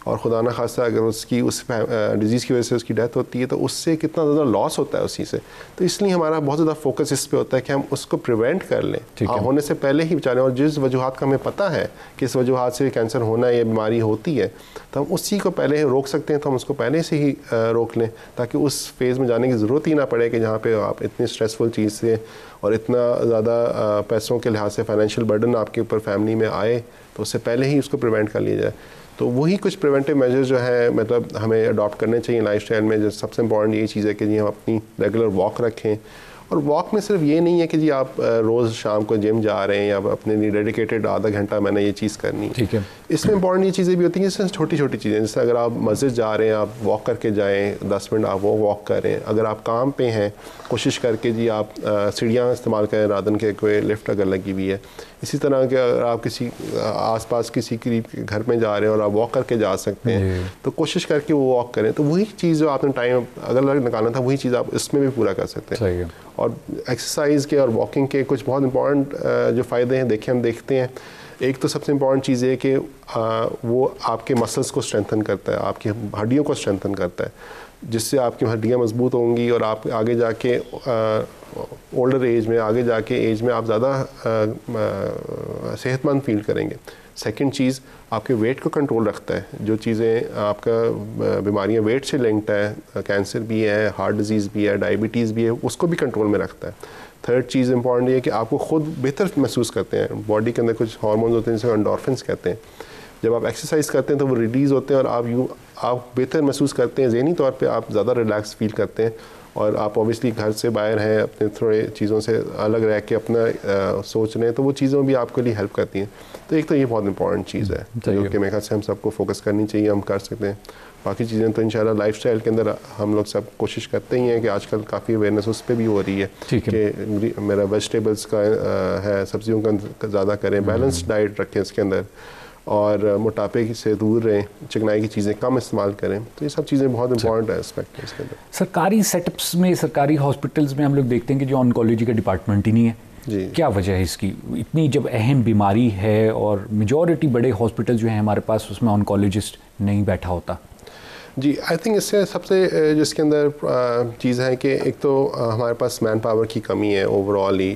और खुदा न खास्ता अगर उसकी उस डिज़ीज़ की वजह से उसकी डेथ होती है तो उससे कितना ज़्यादा लॉस होता है उसी से। तो इसलिए हमारा बहुत ज़्यादा फोकस इस पे होता है कि हम उसको प्रिवेंट कर लें, होने से पहले ही बचा लें। और जिस वजूहात का हमें पता है कि इस वजूहात से कैंसर होना है या बीमारी होती है, तो हम उसी को पहले रोक सकते हैं, तो हम उसको पहले से ही रोक लें, ताकि उस फेज़ में जाने की ज़रूरत ही ना पड़े कि जहाँ पे आप इतनी स्ट्रेसफुल चीज़ से और इतना ज़्यादा पैसों के लिहाज से फाइनेंशियल बर्डन आपके ऊपर फैमिली में आए, तो उससे पहले ही उसको प्रिवेंट कर लिया जाए। तो वही कुछ प्रिवेंटिव मेजर्स जो है मतलब हमें अडॉप्ट करने चाहिए लाइफस्टाइल में। जो सबसे इंपॉर्टेंट यही चीज़ है कि जी हम अपनी रेगुलर वॉक रखें। और वॉक में सिर्फ ये नहीं है कि जी आप रोज़ शाम को जिम जा रहे हैं या अपने लिए डेडिकेटेड आधा घंटा मैंने ये चीज़ करनी है।
ठीक है।
इसमें इंपॉर्टेंट ये चीज़ें भी होती हैं, जैसे छोटी छोटी चीज़ें, जैसे अगर आप मस्जिद जा रहे हैं आप वॉक करके जाएं, 10 मिनट आप वो वॉक करें। अगर आप काम पे हैं कोशिश करके जी आप सीढ़ियाँ इस्तेमाल करें रादन के कोई लिफ्ट अगर लगी हुई है। इसी तरह के अगर आप किसी आसपास किसी करीब घर में जा रहे हैं और आप वॉक करके जा सकते हैं तो कोशिश करके वो वॉक करें। तो वही चीज़ जो आपने टाइम अगर निकालना था वही चीज़ आप इसमें भी पूरा कर सकते हैं। और एक्सरसाइज के और वॉकिंग के कुछ बहुत इंपॉर्टेंट जो फ़ायदे हैं हम देखते हैं। एक तो सबसे इम्पॉर्टेंट चीज़ है कि वो आपके मसल्स को स्ट्रेंथन करता है, आपकी हड्डियों को स्ट्रेंथन करता है, जिससे आपकी हड्डियाँ मजबूत होंगी और आप आगे जाके ओल्डर एज में आगे जाके एज में आप ज़्यादा सेहतमंद फील करेंगे। सेकंड चीज़ आपके वेट को कंट्रोल रखता है। जो चीज़ें आपका बीमारियां वेट से लिंक्ड है, कैंसर भी है, हार्ट डिजीज़ भी है, डायबिटीज़ भी है, उसको भी कंट्रोल में रखता है। थर्ड चीज़ इंपॉर्टेंट ये है कि आपको खुद बेहतर महसूस करते हैं। बॉडी के अंदर कुछ हार्मोन्स होते हैं जिसे एंडोर्फिन्स कहते हैं। जब आप एक्सरसाइज करते हैं तो वो रिलीज़ होते हैं और आप बेहतर महसूस करते हैं। ज़हनी तौर पे आप ज़्यादा रिलैक्स फील करते हैं और आप ऑब्वियसली घर से बाहर हैं, अपने थोड़े चीज़ों से अलग रह के अपना सोच रहे हैं, तो वो चीज़ों भी आपके लिए हेल्प करती हैं। तो एक तो ये बहुत इंपॉर्टेंट चीज़ है जो कि मेरे ख्याल से हम सबको फोकस करनी चाहिए, हम कर सकते हैं। बाकी चीज़ें तो इंशाल्लाह लाइफस्टाइल के अंदर हम लोग सब कोशिश करते ही हैं कि आजकल काफ़ी अवेयरनेस उस पर भी हो रही है कि मेरा वेजिटेबल्स का है, सब्जियों का ज़्यादा करें, बैलेंस्ड डाइट रखें इसके अंदर, और मोटापे से दूर रहें, चिकनाई की चीज़ें कम इस्तेमाल करें। तो ये सब चीज़ें बहुत इंपॉर्टेंट एस्पेक्ट है इसके अंदर।
सरकारी सेटअप्स में, सरकारी हॉस्पिटल्स में हम लोग देखते हैं कि जो ऑन्कोलॉजी का डिपार्टमेंट ही नहीं है जी। क्या वजह है इसकी? इतनी जब अहम बीमारी है और मेजॉरिटी बड़े हॉस्पिटल जो हैं हमारे पास उसमें ऑन्कोलॉजिस्ट नहीं बैठा होता।
जी, आई थिंक इससे सबसे जिसके अंदर चीज़ है कि एक तो हमारे पास मैन पावर की कमी है ओवरऑल ही।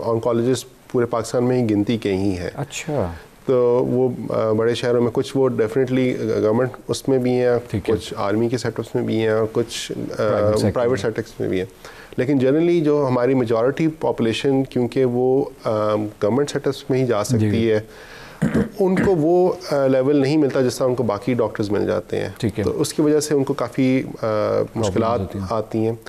ऑन्कोलॉजिस्ट पूरे पाकिस्तान में ही गिनती के ही है।
अच्छा।
तो वो बड़े शहरों में कुछ वो डेफिनेटली गवर्नमेंट उसमें भी हैं, कुछ आर्मी के सेटअप्स में भी हैं और कुछ प्राइवेट सेटअप्स में भी हैं। लेकिन जनरली जो हमारी मेजॉरिटी पॉपुलेशन क्योंकि वो गवर्नमेंट सेटअप्स में ही जा सकती है, तो उनको वो लेवल नहीं मिलता जिससे उनको बाकी डॉक्टर्स मिल जाते हैं। तो उसकी वजह से उनको काफ़ी मुश्किलात आती हैं।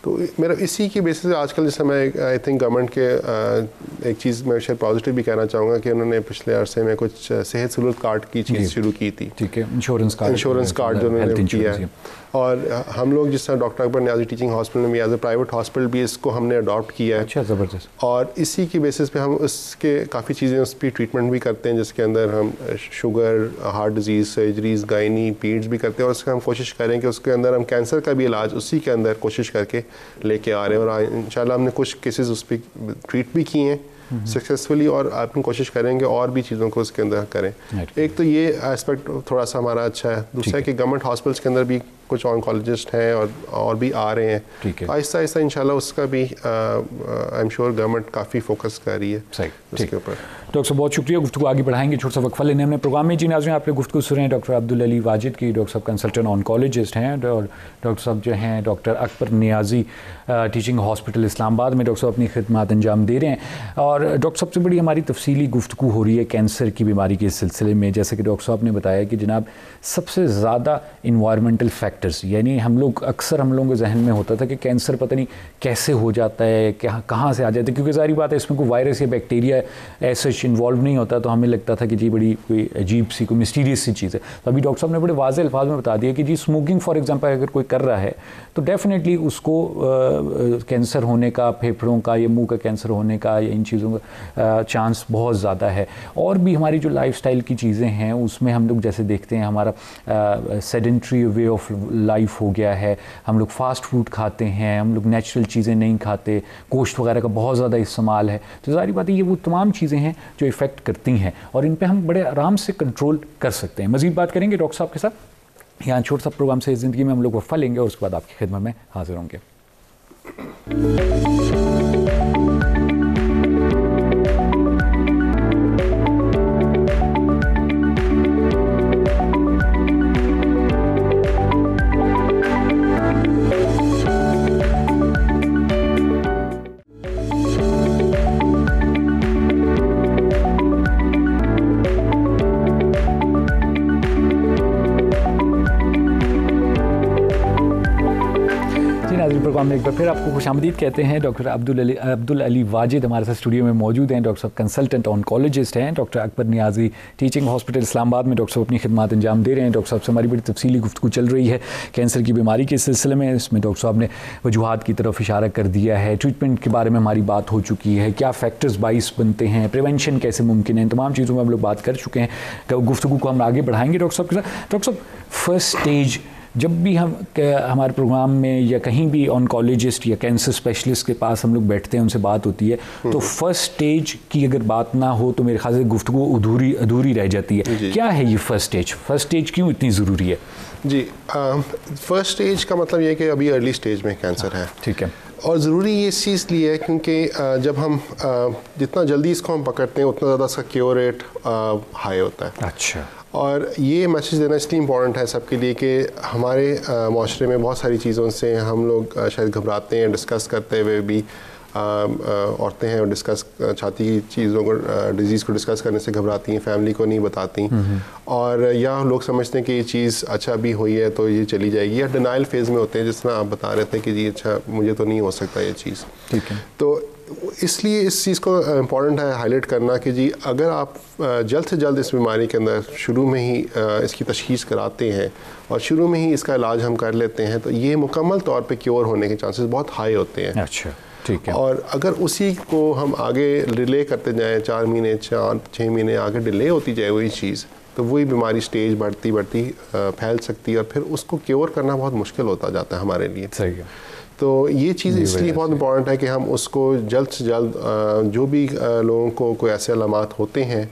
तो मेरा इसी की बेसिस से आजकल जैसे मैं आई थिंक गवर्नमेंट के एक चीज़ मैं शायद पॉजिटिव भी कहना चाहूँगा कि उन्होंने पिछले अरसे में कुछ सेहत सहूलत कार्ड की चीज़ शुरू की थी।
ठीक है, इंश्योरेंस कार्ड
जो उन्होंने किया है। और हम लोग जिस तरह doctor Akbar Niazi teaching hospital में एज ए प्राइवेट हॉस्पिटल भी इसको हमने अडॉप्ट किया है।
अच्छा, ज़बरदस्त।
और इसी की बेसिस पे हम उसके काफ़ी चीज़ें उस पर ट्रीटमेंट भी करते हैं, जिसके अंदर हम sugar, heart disease, surgeries, gynae, पीड्स भी करते हैं। और उसका हम कोशिश करें कि उसके अंदर हम कैंसर का भी इलाज उसी के अंदर कोशिश करके लेके आ रहे हैं। और इंशाल्लाह हमने कुछ केसेस उस पर ट्रीट भी किए हैं सक्सेसफुली, और अपनी कोशिश करेंगे और भी चीज़ों को उसके अंदर करें। एक तो ये एस्पेक्ट थोड़ा सा हमारा अच्छा है। दूसरा है कि गवर्नमेंट हॉस्पिटल्स के अंदर भी कुछ ऑन्कोलॉजिस्ट हैं और भी आ रहे हैं। आहिस्ता आहिस्ता इंशाल्लाह उसका भी आई एम श्योर गवर्नमेंट काफ़ी फोकस कर रही है उसके ऊपर।
डॉक्टर साहब बहुत शुक्रिया, गुफ्तगू आगे बढ़ाएंगे। छोटा सा वक्फा लेने हमने प्रोग्राम में जी नाज़रीन आपने गुफ्तगू सुन रहे हैं डॉक्टर अब्दुल अली वाजिद की। डॉक्टर साहब कंसल्टेंट ऑन्कोलॉजिस्ट हैं और डॉक्टर साहब जो हैं doctor Akbar Niazi teaching hospital Islamabad में डॉक्टर साहब अपनी खिदमत अंजाम दे रहे हैं। और डॉक्टर साहब से बड़ी हमारी तफसीली गुफ्तगू हो रही है कैंसर की बीमारी के सिलसिले में। जैसे कि डॉक्टर साहब ने बताया कि जनाब सबसे ज़्यादा इन्वायरमेंटल फैक्टर्स, यानी हम लोग अक्सर हम लोगों के जहन में होता था कि कैंसर पता नहीं कैसे हो जाता है, कहाँ से आ जाता है, क्योंकि ज़ाहिर बात है इसमें कोई वायरस या बैक्टीरिया ऐसा इन्वॉल्व नहीं होता, तो हमें लगता था कि जी बड़ी कोई अजीब सी कोई मिस्टीरियस सी चीज़ है। तो अभी डॉक्टर साहब ने बड़े वाज़े अल्फाज में बता दिया कि जी स्मोकिंग फॉर एग्जांपल अगर कोई कर रहा है तो डेफिनेटली उसको कैंसर होने का, फेफड़ों का या मुंह का कैंसर होने का या इन चीज़ों का चांस बहुत ज़्यादा है। और भी हमारी जो लाइफस्टाइल की चीज़ें हैं उसमें हम लोग जैसे देखते हैं हमारा sedentary way of of life हो गया है, हम लोग फास्ट फूड खाते हैं, हम लोग नेचुरल चीज़ें नहीं खाते, गोश्त वगैरह का बहुत ज़्यादा इस्तेमाल है, तो ज़ाहिर बात है ये वो तमाम चीज़ें हैं जो इफ़ेक्ट करती हैं और इन पर हम बड़े आराम से कंट्रोल कर सकते हैं। मज़ीद बात करेंगे डॉक्टर साहब के साथ। यहाँ छोटा सा प्रोग्राम से ज़िंदगी में हम लोग वफ़ा लेंगे और उसके बाद आपकी खिदमत में हाजिर होंगे। प्रोग्राम में एक बार फिर आपको खुशामदीद कहते हैं। डॉक्टर अब्दुल अली वाजिद हमारे साथ स्टूडियो में मौजूद हैं। डॉक्टर साहब कंसल्टेंट ऑन्कोलॉजिस्ट हैं। Doctor Akbar Niazi teaching hospital Islamabad में डॉक्टर साहब अपनी खिदमत अंजाम दे रहे हैं। डॉक्टर साहब से हमारी बड़ी तफसीली गुफ्तगू चल रही है कैंसर की बीमारी के सिलसिले में। इसमें डॉक्टर साहब ने वजूहात की तरफ इशारा कर दिया है, ट्रीटमेंट के बारे में हमारी बात हो चुकी है, क्या फैक्टर्स बाइस बनते हैं, प्रिवेंशन कैसे मुमकिन है, तमाम चीज़ों में हम लोग बात कर चुके हैं। गुफ्तगू को हम आगे बढ़ाएंगे डॉक्टर साहब के साथ। डॉक्टर साहब, फर्स्ट स्टेज जब भी हम हमारे प्रोग्राम में या कहीं भी ऑन्कोलॉजिस्ट या कैंसर स्पेशलिस्ट के पास हम लोग बैठते हैं, उनसे बात होती है, तो फर्स्ट स्टेज की अगर बात ना हो तो मेरे ख्याल से गुफ्तगू अधूरी रह जाती है। क्या है ये फर्स्ट स्टेज? फर्स्ट स्टेज क्यों इतनी ज़रूरी है?
जी, फर्स्ट स्टेज का मतलब ये है कि अभी अर्ली स्टेज में कैंसर है।
ठीक है।
और ज़रूरी ये इस चीज़ लिए है क्योंकि जब हम जितना जल्दी इसको हम पकड़ते हैं उतना ज़्यादा इसका क्योर रेट हाई होता है।
अच्छा।
और ये मैसेज देना इसलिए इम्पॉर्टेंट है सबके लिए कि हमारे माशरे में बहुत सारी चीज़ों से हम लोग शायद घबराते हैं, डिस्कस करते हुए भी औरतें हैं और डिस्कस छाती की चीज़ों को, डिजीज़ को डिस्कस करने से घबराती हैं, फैमिली को नहीं बताती, और या लोग समझते हैं कि ये चीज़ अच्छा अभी हुई है तो ये चली जाएगी, या डिनाइल फेज़ में होते हैं जिस तरह आप बता रहे थे कि जी अच्छा मुझे तो नहीं हो सकता ये चीज़।
ठीक है।
तो इसलिए इस चीज़ को इम्पॉर्टेंट है हाईलाइट करना कि जी अगर आप जल्द से जल्द इस बीमारी के अंदर शुरू में ही इसकी तशख़ीस कराते हैं और शुरू में ही इसका इलाज हम कर लेते हैं तो ये मुकम्मल तौर पे क्योर होने के चांसेस बहुत हाई होते हैं।
अच्छा, ठीक है।
और अगर उसी को हम आगे डिले करते जाएं, 4 महीने 6 महीने आगे डिले होती जाए वही चीज़, तो वही बीमारी स्टेज बढ़ती फैल सकती है और फिर उसको क्योर करना बहुत मुश्किल होता जाता है हमारे लिए।
सही है।
तो ये चीज़ इसलिए बहुत इंपॉर्टेंट है कि हम उसको जल्द से जल्द जो भी लोगों को कोई ऐसे अलामात होते हैं,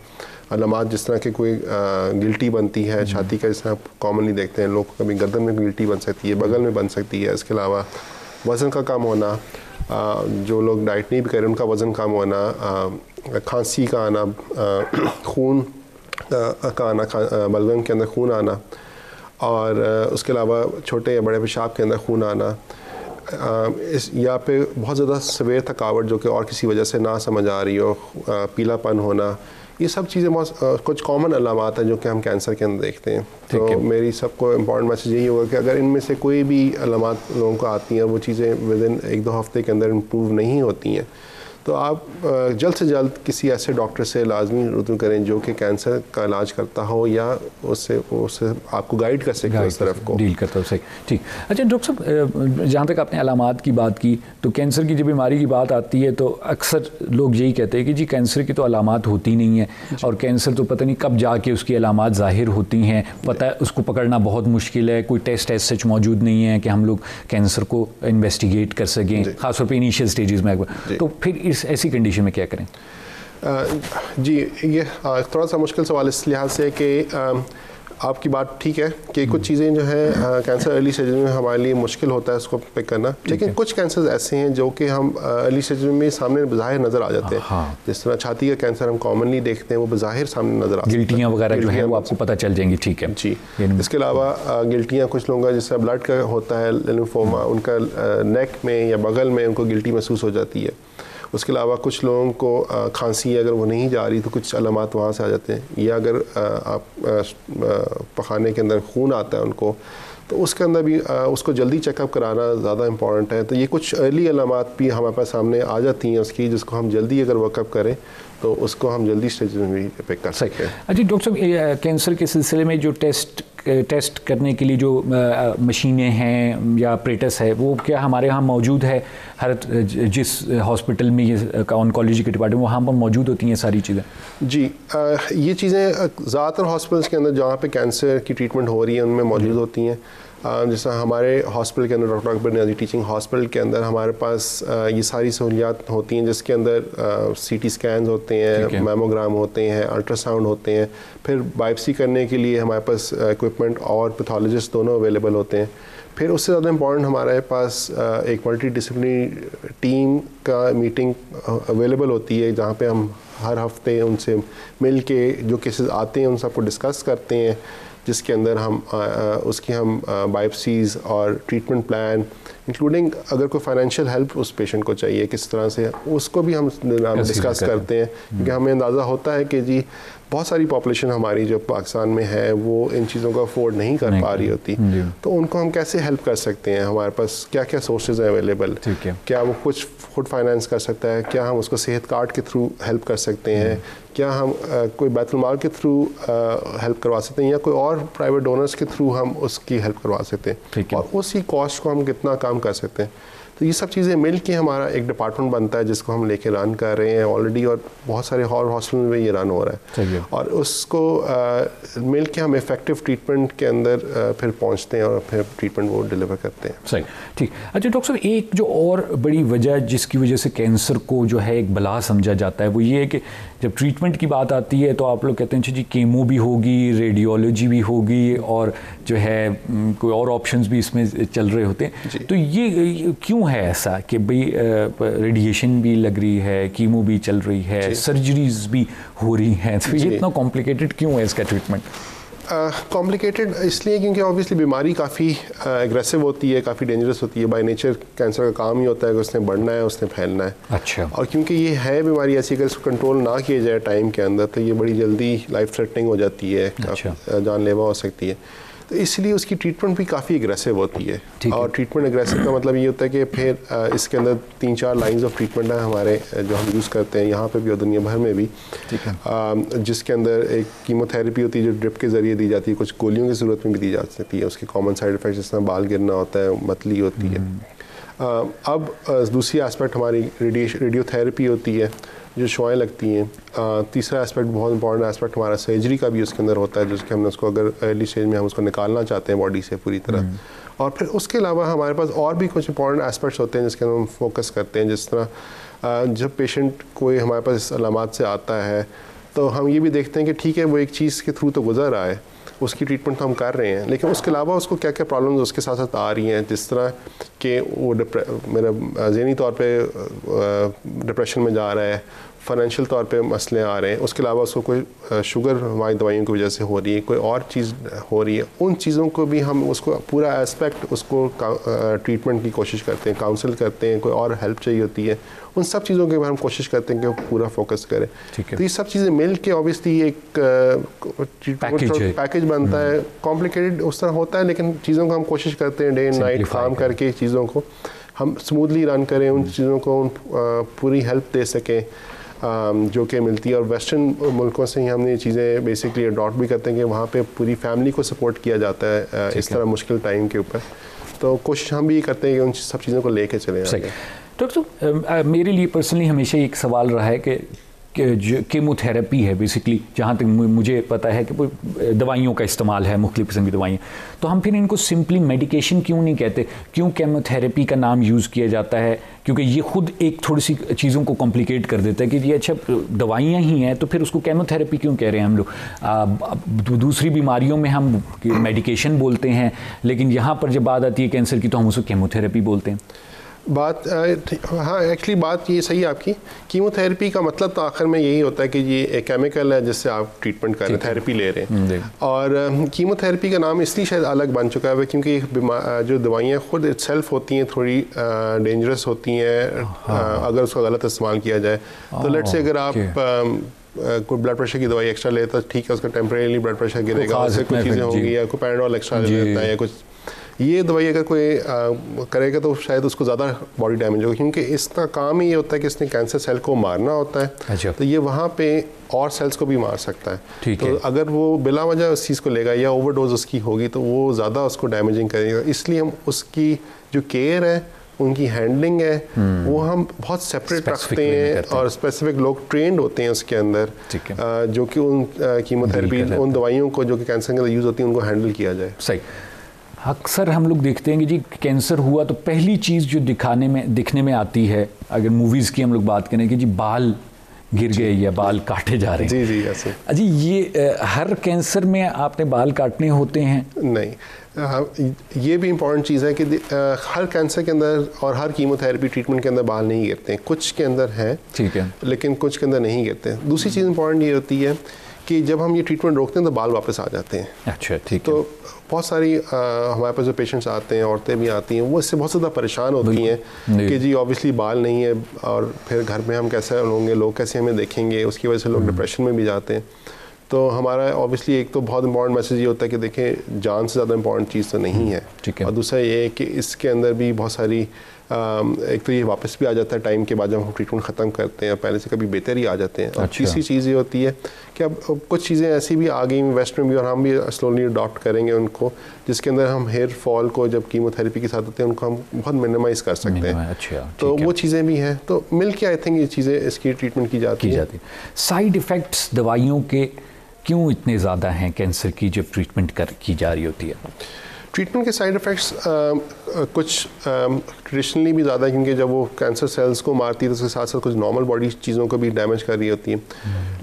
अलामात जिस तरह के कोई गिल्टी बनती है छाती का, जिस तरह कॉमनली देखते हैं लोग, कभी गर्दन में गिल्टी बन सकती है, बगल में बन सकती है, इसके अलावा वज़न का कम होना, जो लोग डाइट नहीं भी करें उनका वज़न कम होना, खांसी का आना, खून का आना, बलगम के अंदर खून आना, और उसके अलावा छोटे या बड़े पेशाब के अंदर खून आना, इस या पे बहुत ज़्यादा सवेर थकावट जो कि और किसी वजह से ना समझ आ रही हो, पीलापन होना, ये सब चीज़ें बहुत कुछ कॉमन अलामात हैं जो कि हम कैंसर के अंदर देखते हैं। तो मेरी सबको इम्पॉर्टेंट मैसेज यही होगा कि अगर इनमें से कोई भी अलामात लोगों को आती हैं, वो चीज़ें विद इन 1-2 हफ्ते के अंदर इम्प्रूव नहीं होती हैं, तो आप जल्द से जल्द किसी ऐसे डॉक्टर से लाजमी रुजू करें जो कि कैंसर का इलाज करता हो या उससे आपको गाइड कर सके उस तरफ को
डील करता हो। सही, ठीक। अच्छा डॉक्टर साहब, जहाँ तक आपने अलामात की बात की, तो कैंसर की जब बीमारी की बात आती है तो अक्सर लोग यही कहते हैं कि जी कैंसर की तो अलामात होती नहीं है, और कैंसर तो पता नहीं कब जाके उसकी अलामात ज़ाहिर होती हैं, पता है उसको पकड़ना बहुत मुश्किल है, कोई टेस्ट ऐसे सच मौजूद नहीं है कि हम लोग कैंसर को इन्वेस्टिगेट कर सकें, खासतौर पर इनिशियल स्टेजेस में। तो फिर ऐसी कंडीशन में क्या करें?
जी, ये थोड़ा सा मुश्किल सवाल इस लिहाज से कि आपकी बात ठीक है कि कुछ चीज़ें जो हैं कैंसर अर्ली स्टेज में हमारे लिए मुश्किल होता है उसको पिक करना, लेकिन कुछ कैंसर ऐसे हैं जो कि हम अर्ली स्टेज में सामने बज़ाहिर नज़र आ जाते हैं। हाँ। जिस तरह छाती का कैंसर हम कॉमनली देखते हैं, वो बज़ाहिर सामने नज़र आ,
गिल्टियाँ वगैरह जो है वो आपको पता चल जाएंगी। ठीक है
जी। इसके अलावा गिल्टियाँ कुछ लोगों का जिससे ब्लड का होता है लिम्फोमा, उनका नेक में या बगल में उनको गिल्टी महसूस हो जाती है। उसके अलावा कुछ लोगों को खांसी अगर वो नहीं जा रही तो कुछ अलामात वहाँ से आ जाते हैं, या अगर आप पखाने के अंदर खून आता है उनको, तो उसके अंदर भी उसको जल्दी चेकअप कराना ज़्यादा इंपॉर्टेंट है। तो ये कुछ अर्ली अलामात भी हमारे पास सामने आ जाती हैं उसकी, जिसको हम जल्दी अगर वर्कअप करें तो उसको हम जल्दी स्टेज में भी पिक कर सकते हैं।
अच्छा डॉक्टर साहब, कैंसर के सिलसिले में जो टेस्ट करने के लिए जो मशीनें हैं या ऑपरेटर्स है, वो क्या हमारे यहाँ मौजूद है? हर जिस हॉस्पिटल में ये ऑन्कोलॉजी के डिपार्टमेंट वहाँ पर मौजूद होती हैं सारी चीज़ें? जी,
ये चीज़ें ज़्यादातर हॉस्पिटल्स के अंदर जहाँ पे कैंसर की ट्रीटमेंट हो रही है उनमें मौजूद होती हैं। जैसा हमारे हॉस्पिटल के अंदर doctor Akbar Niazi teaching hospital के अंदर हमारे पास ये सारी सहूलियात होती हैं, जिसके अंदर CT स्कैन्स होते हैं, मैमोग्राम होते हैं, अल्ट्रासाउंड होते हैं, फिर बायोप्सी करने के लिए हमारे पास इक्विपमेंट और पैथोलॉजिस्ट दोनों अवेलेबल होते हैं। फिर उससे ज़्यादा इम्पॉर्टेंट हमारे पास एक मल्टी डिसिप्लिनरी टीम का मीटिंग अवेलेबल होती है, जहाँ पे हम हर हफ्ते उनसे मिल के जो केसेस आते हैं उन सबको डिस्कस करते हैं, जिसके अंदर हम उसकी हम बायोप्सीज़ और ट्रीटमेंट प्लान इंक्लूडिंग अगर कोई फाइनेंशियल हेल्प उस पेशेंट को चाहिए किस तरह से, उसको भी हम डिस्कस करते हैं, क्योंकि हमें अंदाज़ा होता है कि जी बहुत सारी पॉपुलेशन हमारी जो पाकिस्तान में है वो इन चीज़ों को अफोर्ड नहीं कर पा रही होती, तो उनको हम कैसे हेल्प कर सकते हैं, हमारे पास क्या क्या सोर्सेज हैं अवेलेबल, क्या वो कुछ खुद फाइनेंस कर सकता है, क्या हम उसको सेहत कार्ड के थ्रू हेल्प कर सकते हैं, क्या हम कोई बैतुल माल के थ्रू हेल्प करवा सकते हैं, या कोई और प्राइवेट डोनर्स के थ्रू हम उसकी हेल्प करवा सकते हैं, और उसी कॉस्ट को हम कितना काम कर सकते हैं। तो ये सब चीज़ें मिल के हमारा एक डिपार्टमेंट बनता है जिसको हम लेके रन कर रहे हैं ऑलरेडी, और बहुत सारे और हॉस्पिटल में ये रन हो रहा है, और उसको मिल के हम इफेक्टिव ट्रीटमेंट के अंदर फिर पहुंचते हैं और फिर ट्रीटमेंट वो डिलीवर करते हैं।
सही, ठीक। अच्छा डॉक्टर साहब, एक जो और बड़ी वजह जिसकी वजह से कैंसर को जो है एक बला समझा जाता है वो ये है कि जब ट्रीटमेंट की बात आती है तो आप लोग कहते हैं जी कीमो भी होगी, रेडियोलॉजी भी होगी, और जो है कोई और ऑप्शंस भी इसमें चल रहे होते हैं, तो ये क्यों है ऐसा कि भाई रेडिएशन भी लग रही है, कीमो भी चल रही है, सर्जरीज भी हो रही हैं, तो ये इतना कॉम्प्लिकेटेड क्यों है इसका ट्रीटमेंट?
कॉम्प्लिकेटेड इसलिए क्योंकि ऑब्वियसली बीमारी काफ़ी एग्रेसिव होती है, काफ़ी डेंजरस होती है। बाय नेचर कैंसर का काम ही होता है कि उसने बढ़ना है, उसने फैलना है।
अच्छा।
और क्योंकि ये है बीमारी ऐसी, अगर इसको कंट्रोल ना किया जाए टाइम के अंदर तो ये बड़ी जल्दी लाइफ थ्रेटनिंग हो जाती है, जानलेवा हो सकती है, तो इसलिए उसकी ट्रीटमेंट भी काफ़ी एग्रेसिव होती है। और ट्रीटमेंट एग्रेसिव का मतलब ये होता है कि फिर इसके अंदर 3-4 लाइंस ऑफ ट्रीटमेंट है हमारे जो हम यूज़ करते हैं यहाँ पे भी और दुनिया भर में भी, जिसके अंदर एक कीमोथेरेपी होती है जो ड्रिप के ज़रिए दी जाती है, कुछ गोलियों की ज़रूरत में भी दी जा सकती है। उसके कॉमन साइड इफ़ेक्ट्स जिस तरह बाल गिरना होता है, मतली होती है। अब दूसरी एस्पेक्ट हमारी रेडियोथेरेपी होती है जो शुआएँ लगती हैं। तीसरा एस्पेक्ट, बहुत इंपॉर्टेंट एस्पेक्ट हमारा सर्जरी का भी उसके अंदर होता है, जिसके हमने उसको अगर अर्ली स्टेज में हम उसको निकालना चाहते हैं बॉडी से पूरी तरह। और फिर उसके अलावा हमारे पास और भी कुछ इंपॉर्टेंट एस्पेक्ट्स होते हैं जिसके हम फोकस करते हैं, जिस तरह जब पेशेंट कोई हमारे पास अलामात से आता है तो हम ये भी देखते हैं कि ठीक है वो एक चीज़ के थ्रू तो गुजर रहा है, उसकी ट्रीटमेंट तो हम कर रहे हैं, लेकिन उसके अलावा उसको क्या क्या प्रॉब्लम्स उसके साथ साथ आ रही हैं, जिस तरह कि वो मेरा ज़हनी तौर पे डिप्रेशन में जा रहा है, फाइनेंशियल तौर पे मसले आ रहे हैं, उसके अलावा उसको कोई शुगर हमारी दवाइयों की वजह से हो रही है, कोई और चीज़ हो रही है, उन चीज़ों को भी हम उसको पूरा एस्पेक्ट उसको ट्रीटमेंट की कोशिश करते हैं, काउंसिल करते हैं, कोई और हेल्प चाहिए होती है, उन सब चीज़ों के ऊपर हम कोशिश करते हैं कि वो पूरा फोकस करें। तो ये सब चीज़ें मिल के ऑब्वियसली एक पैकेज बनता है। कॉम्प्लिकेटेड उस तरह होता है, लेकिन चीज़ों को हम कोशिश करते हैं डे एंड नाइट काम करके चीज़ों को हम स्मूथली रन करें, उन चीज़ों को पूरी हेल्प दे सकें जो कि मिलती है। और वेस्टर्न मुल्कों से ही हमने ये चीज़ें बेसिकली अडॉप्ट भी करते हैं कि वहाँ पे पूरी फैमिली को सपोर्ट किया जाता है इस तरह मुश्किल टाइम के ऊपर। तो कोशिश हम भी करते हैं कि उन सब चीज़ों को लेके चले आगे।
डॉक्टर साहब, मेरे लिए पर्सनली हमेशा एक सवाल रहा है कि जो कीमोथेरेपी है बेसिकली, जहाँ तक मुझे पता है कि दवाइयों का इस्तेमाल है, मुख्तलिफ किस्म की दवाइयाँ, तो हम फिर इनको सिंपली मेडिकेशन क्यों नहीं कहते, क्यों कीमोथेरेपी का नाम यूज़ किया जाता है? क्योंकि ये खुद एक थोड़ी सी चीज़ों को कॉम्प्लिकेट कर देता है कि ये अच्छा दवाइयाँ ही हैं तो फिर उसको कीमोथेरेपी क्यों कह रहे हैं हम लोग। दूसरी बीमारियों में हम मेडिकेशन बोलते हैं, लेकिन यहाँ पर जब बात आती है कैंसर की तो हम उसको कीमोथेरेपी बोलते हैं।
बात हाँ एक्चुअली बात ये सही है आपकी। कीमोथेरेपी का मतलब तो आखिर में यही होता है कि ये एक केमिकल है जिससे आप ट्रीटमेंट कर रहे हैं, थेरेपी ले रहे हैं। और कीमोथेरेपी का नाम इसलिए शायद अलग बन चुका है क्योंकि जो दवाइयाँ खुद इटसेल्फ होती हैं थोड़ी डेंजरस होती हैं अगर उसका गलत इस्तेमाल किया जाए। तो लेट्स से अगर आप कोई ब्लड प्रेशर की दवाई एक्स्ट्रा लेता है, ठीक है, उसका टेम्परेरी ब्लड प्रेशर गिरेगा, उससे कुछ चीज़ें होंगी, या कोई पैराडोल एक्स्ट्रा लेता है या कुछ, ये दवाई अगर कोई करेगा तो शायद उसको ज़्यादा बॉडी डैमेज होगा, क्योंकि इसका काम ही ये होता है कि इसने कैंसर सेल को मारना होता है।
अच्छा।
तो ये वहाँ पे और सेल्स को भी मार सकता है। तो अगर वो बिला वजह उस चीज़ को लेगा या ओवरडोज उसकी होगी तो वो ज़्यादा उसको डैमेजिंग करेगा। इसलिए हम उसकी जो केयर है, उनकी हैंडलिंग है, वो हम बहुत सेपरेट रखते हैं और स्पेसिफिक लोग ट्रेंड होते हैं उसके अंदर, जो कि उन कीमोथेरेपी, उन दवाइयों को जो कि कैंसर के अंदर यूज़ होती है, उनको हैंडल किया जाए।
सही। अक्सर हम लोग देखते हैं कि जी कैंसर हुआ तो पहली चीज़ जो दिखने में आती है, अगर मूवीज़ की हम लोग बात करें, कि जी बाल गिर गए या बाल काटे जा रहे हैं।
जी ऐसे।
जी ये हर कैंसर में आपने बाल काटने होते हैं?
नहीं, ये भी इम्पॉर्टेंट चीज़ है कि हर कैंसर के अंदर और हर कीमोथेरेपी ट्रीटमेंट के अंदर बाल नहीं गिरते हैं। कुछ के अंदर हैं, ठीक है, लेकिन कुछ के अंदर नहीं गिरते। दूसरी चीज़ इम्पॉर्टेंट ये होती है कि जब हम ये ट्रीटमेंट रोकते हैं तो बाल वापस आ जाते हैं।
अच्छा, ठीक है।
तो बहुत सारी हमारे पास जो पेशेंट्स आते हैं, औरतें भी आती हैं, वो इससे बहुत ज़्यादा परेशान होती हैं कि जी ऑब्वियसली बाल नहीं है और फिर घर में हम कैसे होंगे, लोग कैसे हमें देखेंगे, उसकी वजह से लोग डिप्रेशन में भी जाते हैं। तो हमारा ऑब्वियसली एक तो बहुत इंपॉर्टेंट मैसेज ये होता है कि देखें जान से ज़्यादा इंपॉर्टेंट चीज़ तो नहीं है, और दूसरा ये है कि इसके अंदर भी बहुत सारी एक तो ये वापस भी आ जाता है टाइम के बाद जब हम ट्रीटमेंट ख़त्म करते हैं, पहले से कभी बेहतर ही आ जाते हैं। और तीसरी चीज़ ये होती है कि अब कुछ चीज़ें ऐसी भी आ गई वेस्ट में भी, और हम भी स्लोली अडॉप्ट करेंगे उनको, जिसके अंदर हम हेयर फॉल को जब कीमोथेरेपी के साथ होते हैं उनको हम बहुत मिनिमाइज़ कर सकते हैं।
अच्छा,
तो वो चीज़ें भी हैं, तो मिल के आई थिंक ये चीज़ें इसकी ट्रीटमेंट की जाती है।
साइड इफ़ेक्ट्स दवाइयों के क्यों इतने ज़्यादा हैं कैंसर की जब ट्रीटमेंट की जा रही होती है?
ट्रीटमेंट के साइड इफ़ेक्ट्स कुछ ट्रेडिशनली भी ज़्यादा है, क्योंकि जब वो कैंसर सेल्स को मारती है तो उसके साथ साथ कुछ नॉर्मल बॉडी चीज़ों को भी डैमेज कर रही होती है।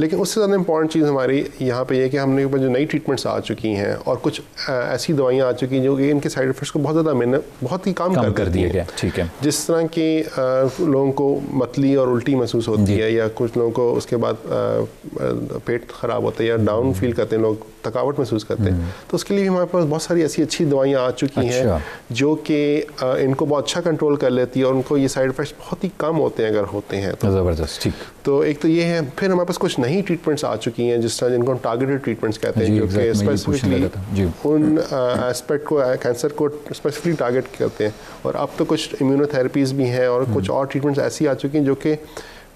लेकिन उससे ज़्यादा इंपॉर्टेंट चीज़ हमारी यहाँ पे ये है कि हमने ऊपर जो नई ट्रीटमेंट्स आ चुकी हैं और कुछ ऐसी दवाइयाँ आ चुकी हैं जो कि इनके साइड इफ़ेक्ट्स को बहुत ही कम कर दिया गया। ठीक है, जिस तरह के लोगों को मतली और उल्टी महसूस होती है, या कुछ लोगों को उसके बाद पेट ख़राब होता है या डाउन फील करते हैं, लोग थकावट महसूस करते हैं, तो उसके लिए हमारे पास बहुत सारी ऐसी अच्छी दवाइयाँ आ चुकी हैं जो कि इनको बहुत अच्छा कंट्रोल कर लेती है, और उनको ये साइड इफ़ेक्ट्स बहुत ही कम होते हैं अगर होते हैं तो।
ज़बरदस्त, ठीक।
तो एक तो ये है, फिर हमारे पास कुछ नई ट्रीटमेंट्स आ चुकी हैं जिस तरह जिनको हम टारगेटेड ट्रीटमेंट्स कहते हैं, जो कि स्पेसिफिकली उन एस्पेक्ट को, कैंसर को स्पेसिफिकली टारगेट करते हैं। और अब तो कुछ इम्यूनोथेरेपीज़ भी हैं और कुछ और ट्रीटमेंट्स ऐसी आ चुकी हैं जो कि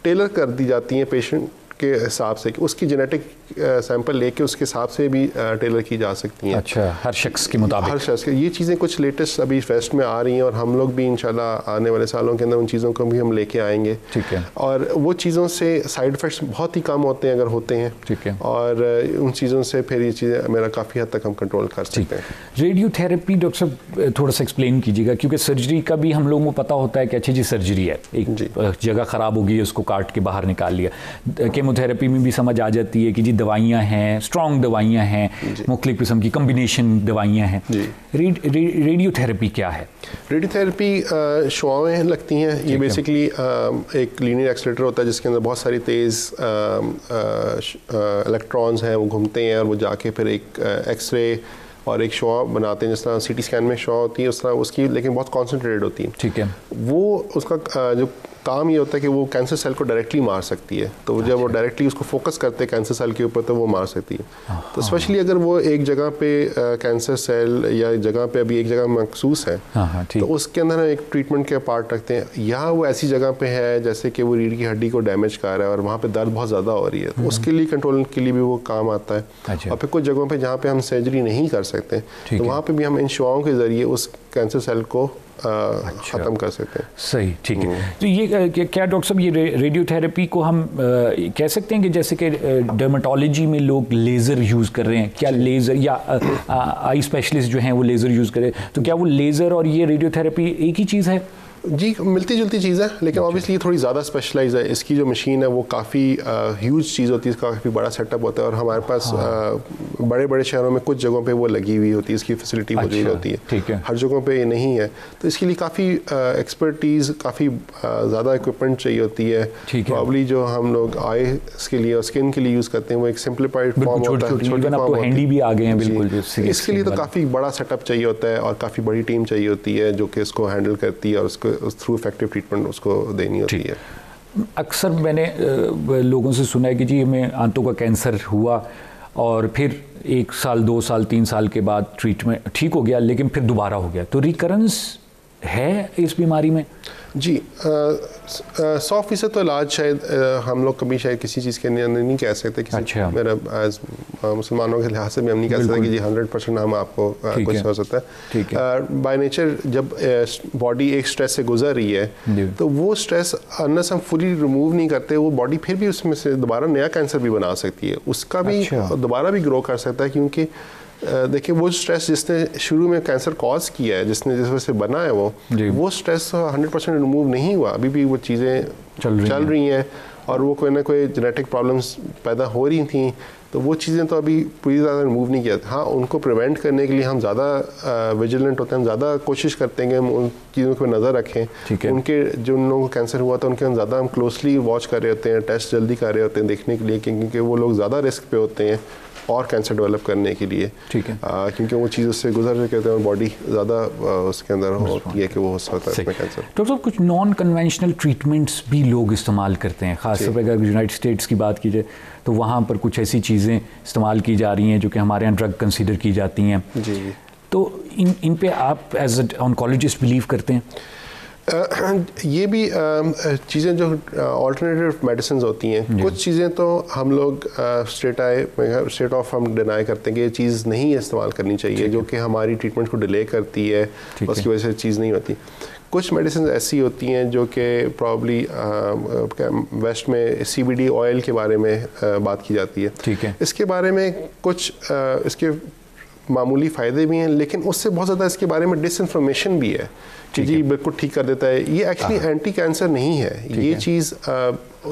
टेलर कर दी जाती हैं पेशेंट के हिसाब से, कि उसकी जेनेटिक सैंपल लेके उसके हिसाब से भी टेलर की जा सकती हैं।
अच्छा, हर शख्स के मुताबिक।
हर शख्स के, ये चीज़ें कुछ लेटेस्ट अभी वेस्ट में आ रही हैं, और हम लोग भी इंशाल्लाह आने वाले सालों के अंदर उन चीज़ों को भी हम लेके आएंगे। ठीक है। और वो चीज़ों से साइड इफ़ेक्ट्स बहुत ही कम होते हैं अगर होते हैं। ठीक है। और उन चीज़ों से फिर ये चीज़ें मेरा काफ़ी हद तक हम कंट्रोल कर सकते हैं।
रेडियोथेरेपी डॉक्टर साहब थोड़ा सा एक्सप्लेन कीजिएगा, क्योंकि सर्जरी का भी हम लोगों को पता होता है कि अच्छी जी सर्जरी है, एक जगह ख़राब होगी उसको काट के बाहर निकाल लिया। केमोथेरेपी में भी समझ आ जाती है कि जी दवाइयाँ हैं, स्ट्रॉन्ग दवाइयाँ हैं, मुख्तलिफ किस्म की कम्बिनेशन दवाइयाँ हैं। रेडियोथेरेपी क्या है?
रेडियोथेरेपी शुआएँ लगती हैं। ये बेसिकली एक लीनियर एक्सीलरेटर होता है जिसके अंदर बहुत सारी तेज़ इलेक्ट्रॉन्स हैं, वो घूमते हैं और वो जाके फिर एक एक्सरे और एक शुआ बनाते हैं। जिस तरह सीटी स्कैन में शुआ होती है उस तरह उसकी, लेकिन बहुत कॉन्सेंट्रेटेड होती है। ठीक है। वो उसका जो काम ये होता है कि वो कैंसर सेल को डायरेक्टली मार सकती है। तो जब वो डायरेक्टली उसको फोकस करते हैं कैंसर सेल के ऊपर तो वो मार सकती है। तो स्पेशली अगर वो एक जगह पे कैंसर सेल या जगह पे अभी एक जगह मखसूस है, तो उसके अंदर हम एक ट्रीटमेंट के पार्ट रखते हैं। यहाँ वो ऐसी जगह पे है जैसे कि वो रीढ़ की हड्डी को डैमेज कर रहा है और वहाँ पे दर्द बहुत ज़्यादा हो रही है, तो उसके लिए कंट्रोल के लिए भी वो काम आता है। और फिर कुछ जगहों पर जहाँ पे हम सर्जरी नहीं कर सकते, तो वहाँ पर भी हम इन शुआओं के ज़रिए उस कैंसर सेल को ख़त्म कर सकते हैं।
सही, ठीक है। तो ये क्या डॉक्टर साहब, ये रेडियोथेरेपी को हम कह सकते हैं कि जैसे कि डर्मेटोलॉजी में लोग लेज़र यूज़ कर रहे हैं, क्या लेज़र या आई स्पेशलिस्ट जो हैं वो लेज़र यूज़ कर रहे हैं, तो क्या वो लेज़र और ये रेडियोथेरेपी एक ही चीज़ है?
जी, मिलती जुलती चीज़ है, लेकिन ऑब्वियसली थोड़ी ज़्यादा स्पेशलाइज है। इसकी जो मशीन है वो काफ़ी ह्यूज चीज़ होती है, इसका काफ़ी बड़ा सेटअप होता है, और हमारे पास बड़े बड़े शहरों में कुछ जगहों पे वो लगी हुई होती है, इसकी फैसिलिटी मौजूद होती है। ठीक है। हर जगहों पे ये नहीं है, तो इसके लिए काफ़ी एक्सपर्टीज़, काफ़ी ज़्यादा इक्विपमेंट चाहिए होती है। प्रॉब्ली जो हम लोग आईज़ के लिए और स्किन के लिए यूज़ करते हैं वो एक सिंप्लीफाइड फॉर्म होता है,
हैंडी भी आ गए हैं बिल्कुल।
इसके लिए तो काफ़ी बड़ा सेटअप चाहिए होता है और काफ़ी बड़ी टीम चाहिए होती है जो कि इसको हैंडल करती है और उसको थ्रू इफेक्टिव ट्रीटमेंट उसको देनी होती है।
अक्सर मैंने लोगों से सुना है कि जी हमें आंतों का कैंसर हुआ और फिर 1 साल 2 साल 3 साल के बाद ट्रीटमेंट ठीक हो गया, लेकिन फिर दोबारा हो गया। तो रिकरेंस है इस बीमारी में?
जी, 100% तो इलाज शायद हम लोग कभी शायद किसी चीज़ के नहीं कह सकते। किसी मेरा एज मुसलमानों के लिहाज से भी हम नहीं कह सकते कि जी 100% हम आपको कुछ हो सकता है। बाय नेचर जब बॉडी एक स्ट्रेस से गुजर रही है तो वो स्ट्रेस अनलेस हम फुली रिमूव नहीं करते, वो बॉडी फिर भी उसमें से दोबारा नया कैंसर भी बना सकती है, उसका भी दोबारा भी ग्रो कर सकता है, क्योंकि देखिए वो स्ट्रेस जिसने शुरू में कैंसर कॉज किया है, जिसने जिस वजह से बना है वो स्ट्रेस 100% रिमूव नहीं हुआ, अभी भी वो चीज़ें चल रही हैं और वो कोई ना कोई जेनेटिक प्रॉब्लम्स पैदा हो रही थी, तो वो चीज़ें तो अभी पूरी ज़्यादा रिमूव नहीं किया। हाँ, उनको प्रिवेंट करने के लिए हम ज़्यादा विजिलेंट होते हैं, हम ज़्यादा कोशिश करते हैं कि हम उन चीज़ों पर नज़र रखें। उनके जो उन लोगों को कैंसर हुआ था उनके हम ज़्यादा हम क्लोजली वॉच कर रहे होते हैं, टेस्ट जल्दी कर रहे होते हैं देखने के लिए, क्योंकि वो लोग ज़्यादा रिस्क पे होते हैं और कैंसर डेवलप करने के लिए।
ठीक है,
क्योंकि वो चीज़ उससे गुजर के हैं, बॉडी ज़्यादा उसके अंदर होती है कि वो हो सकता है इसमें कैंसर।
डॉक्टर साहब, कुछ नॉन कन्वेंशनल ट्रीटमेंट्स भी लोग इस्तेमाल करते हैं, ख़ासतौर पर अगर यूनाइटेड स्टेट्स की बात की जाए तो वहाँ पर कुछ ऐसी चीज़ें इस्तेमाल की जा रही हैं जो कि हमारे यहाँ ड्रग कंसीडर की जाती हैं।
जी,
तो इन पे आप एज ए ऑन्कोलॉजिस्ट बिलीव करते हैं?
ये भी चीज़ें जो ऑल्टरनेटिव मेडिसिन होती हैं, कुछ चीज़ें तो हम लोग स्ट्रेट ऑफ हम डिनाई करते हैं कि ये चीज़ नहीं इस्तेमाल करनी चाहिए, जो कि हमारी ट्रीटमेंट को डिले करती है, उसकी वजह से चीज़ नहीं होती। कुछ मेडिसिन ऐसी होती हैं जो कि प्रॉब्ली वेस्ट में CBD ऑयल के बारे में बात की जाती है।
ठीक है,
इसके बारे में कुछ इसके मामूली फ़ायदे भी हैं, लेकिन उससे बहुत ज़्यादा इसके बारे में डिसइंफॉर्मेशन भी है कि जी बिल्कुल ठीक कर देता है। ये एक्चुअली एंटी कैंसर नहीं है, ये चीज़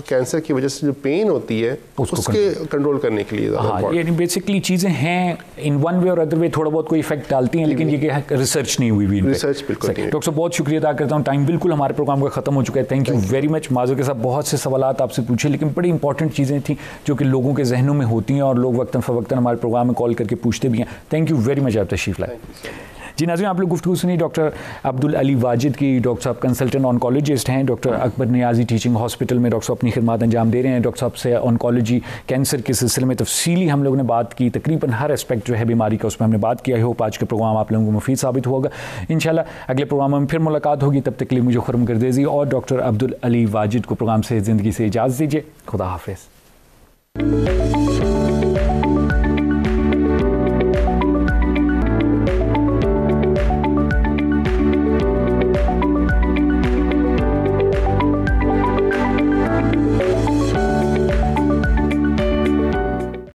कैंसर की वजह से जो पेन होती है उसके कंट्रोल करने के लिए।
ये बेसिकली चीज़ें हैं इन वन वे और अदर वे थोड़ा बहुत कोई इफेक्ट डालती हैं, लेकिन ये रिसर्च नहीं हुई।
रिसर्च बिल्कुल नहीं।
डॉक्टर साहब बहुत शुक्रिया अदा करता हूँ, टाइम बिल्कुल हमारे प्रोग्राम का खत्म हो चुका है। Thank you very much. माजूर के साथ बहुत से सवाल आपसे पूछे, लेकिन बड़ी इंपॉर्टेंट चीज़ें थी जो कि लोगों के जहनों में होती हैं और लोग वक्तन फ़वक्तन हमारे प्रोग्राम में कॉल करके पूछते भी हैं। थैंक यू वेरी मच, आप तशरीफ़ लाए। जी नाज़रीन, आप लोग गुफ्तगू सुनी डॉक्टर अब्दुल अली वाजिद की। डॉक्टर साहब कंसल्टेंट ऑनकोलॉजिस्ट हैं, doctor Akbar Niazi teaching hospital में डॉक्टर साहब अपनी खिदमत अंजाम दे रहे हैं। डॉक्टर साहब से ऑनकोलॉजी कैंसर के सिलसिले में तफसीली हम लोगों ने बात की, तकरीबन हर एस्पेक्ट जो है बीमारी का उसमें हमने बात किया। आई होप आज का प्रोग्राम आप लोगों को मुफीद साबित होगा। इंशाल्लाह अगले प्रोग्राम में फिर मुलाकात होगी, तब तक के लिए मुझे खुरम गर्देज़ी और डॉक्टर अब्दुल अली वाजिद को प्रोग्राम से ज़िंदगी से इजाज़त दीजिए। खुदा हाफिज़।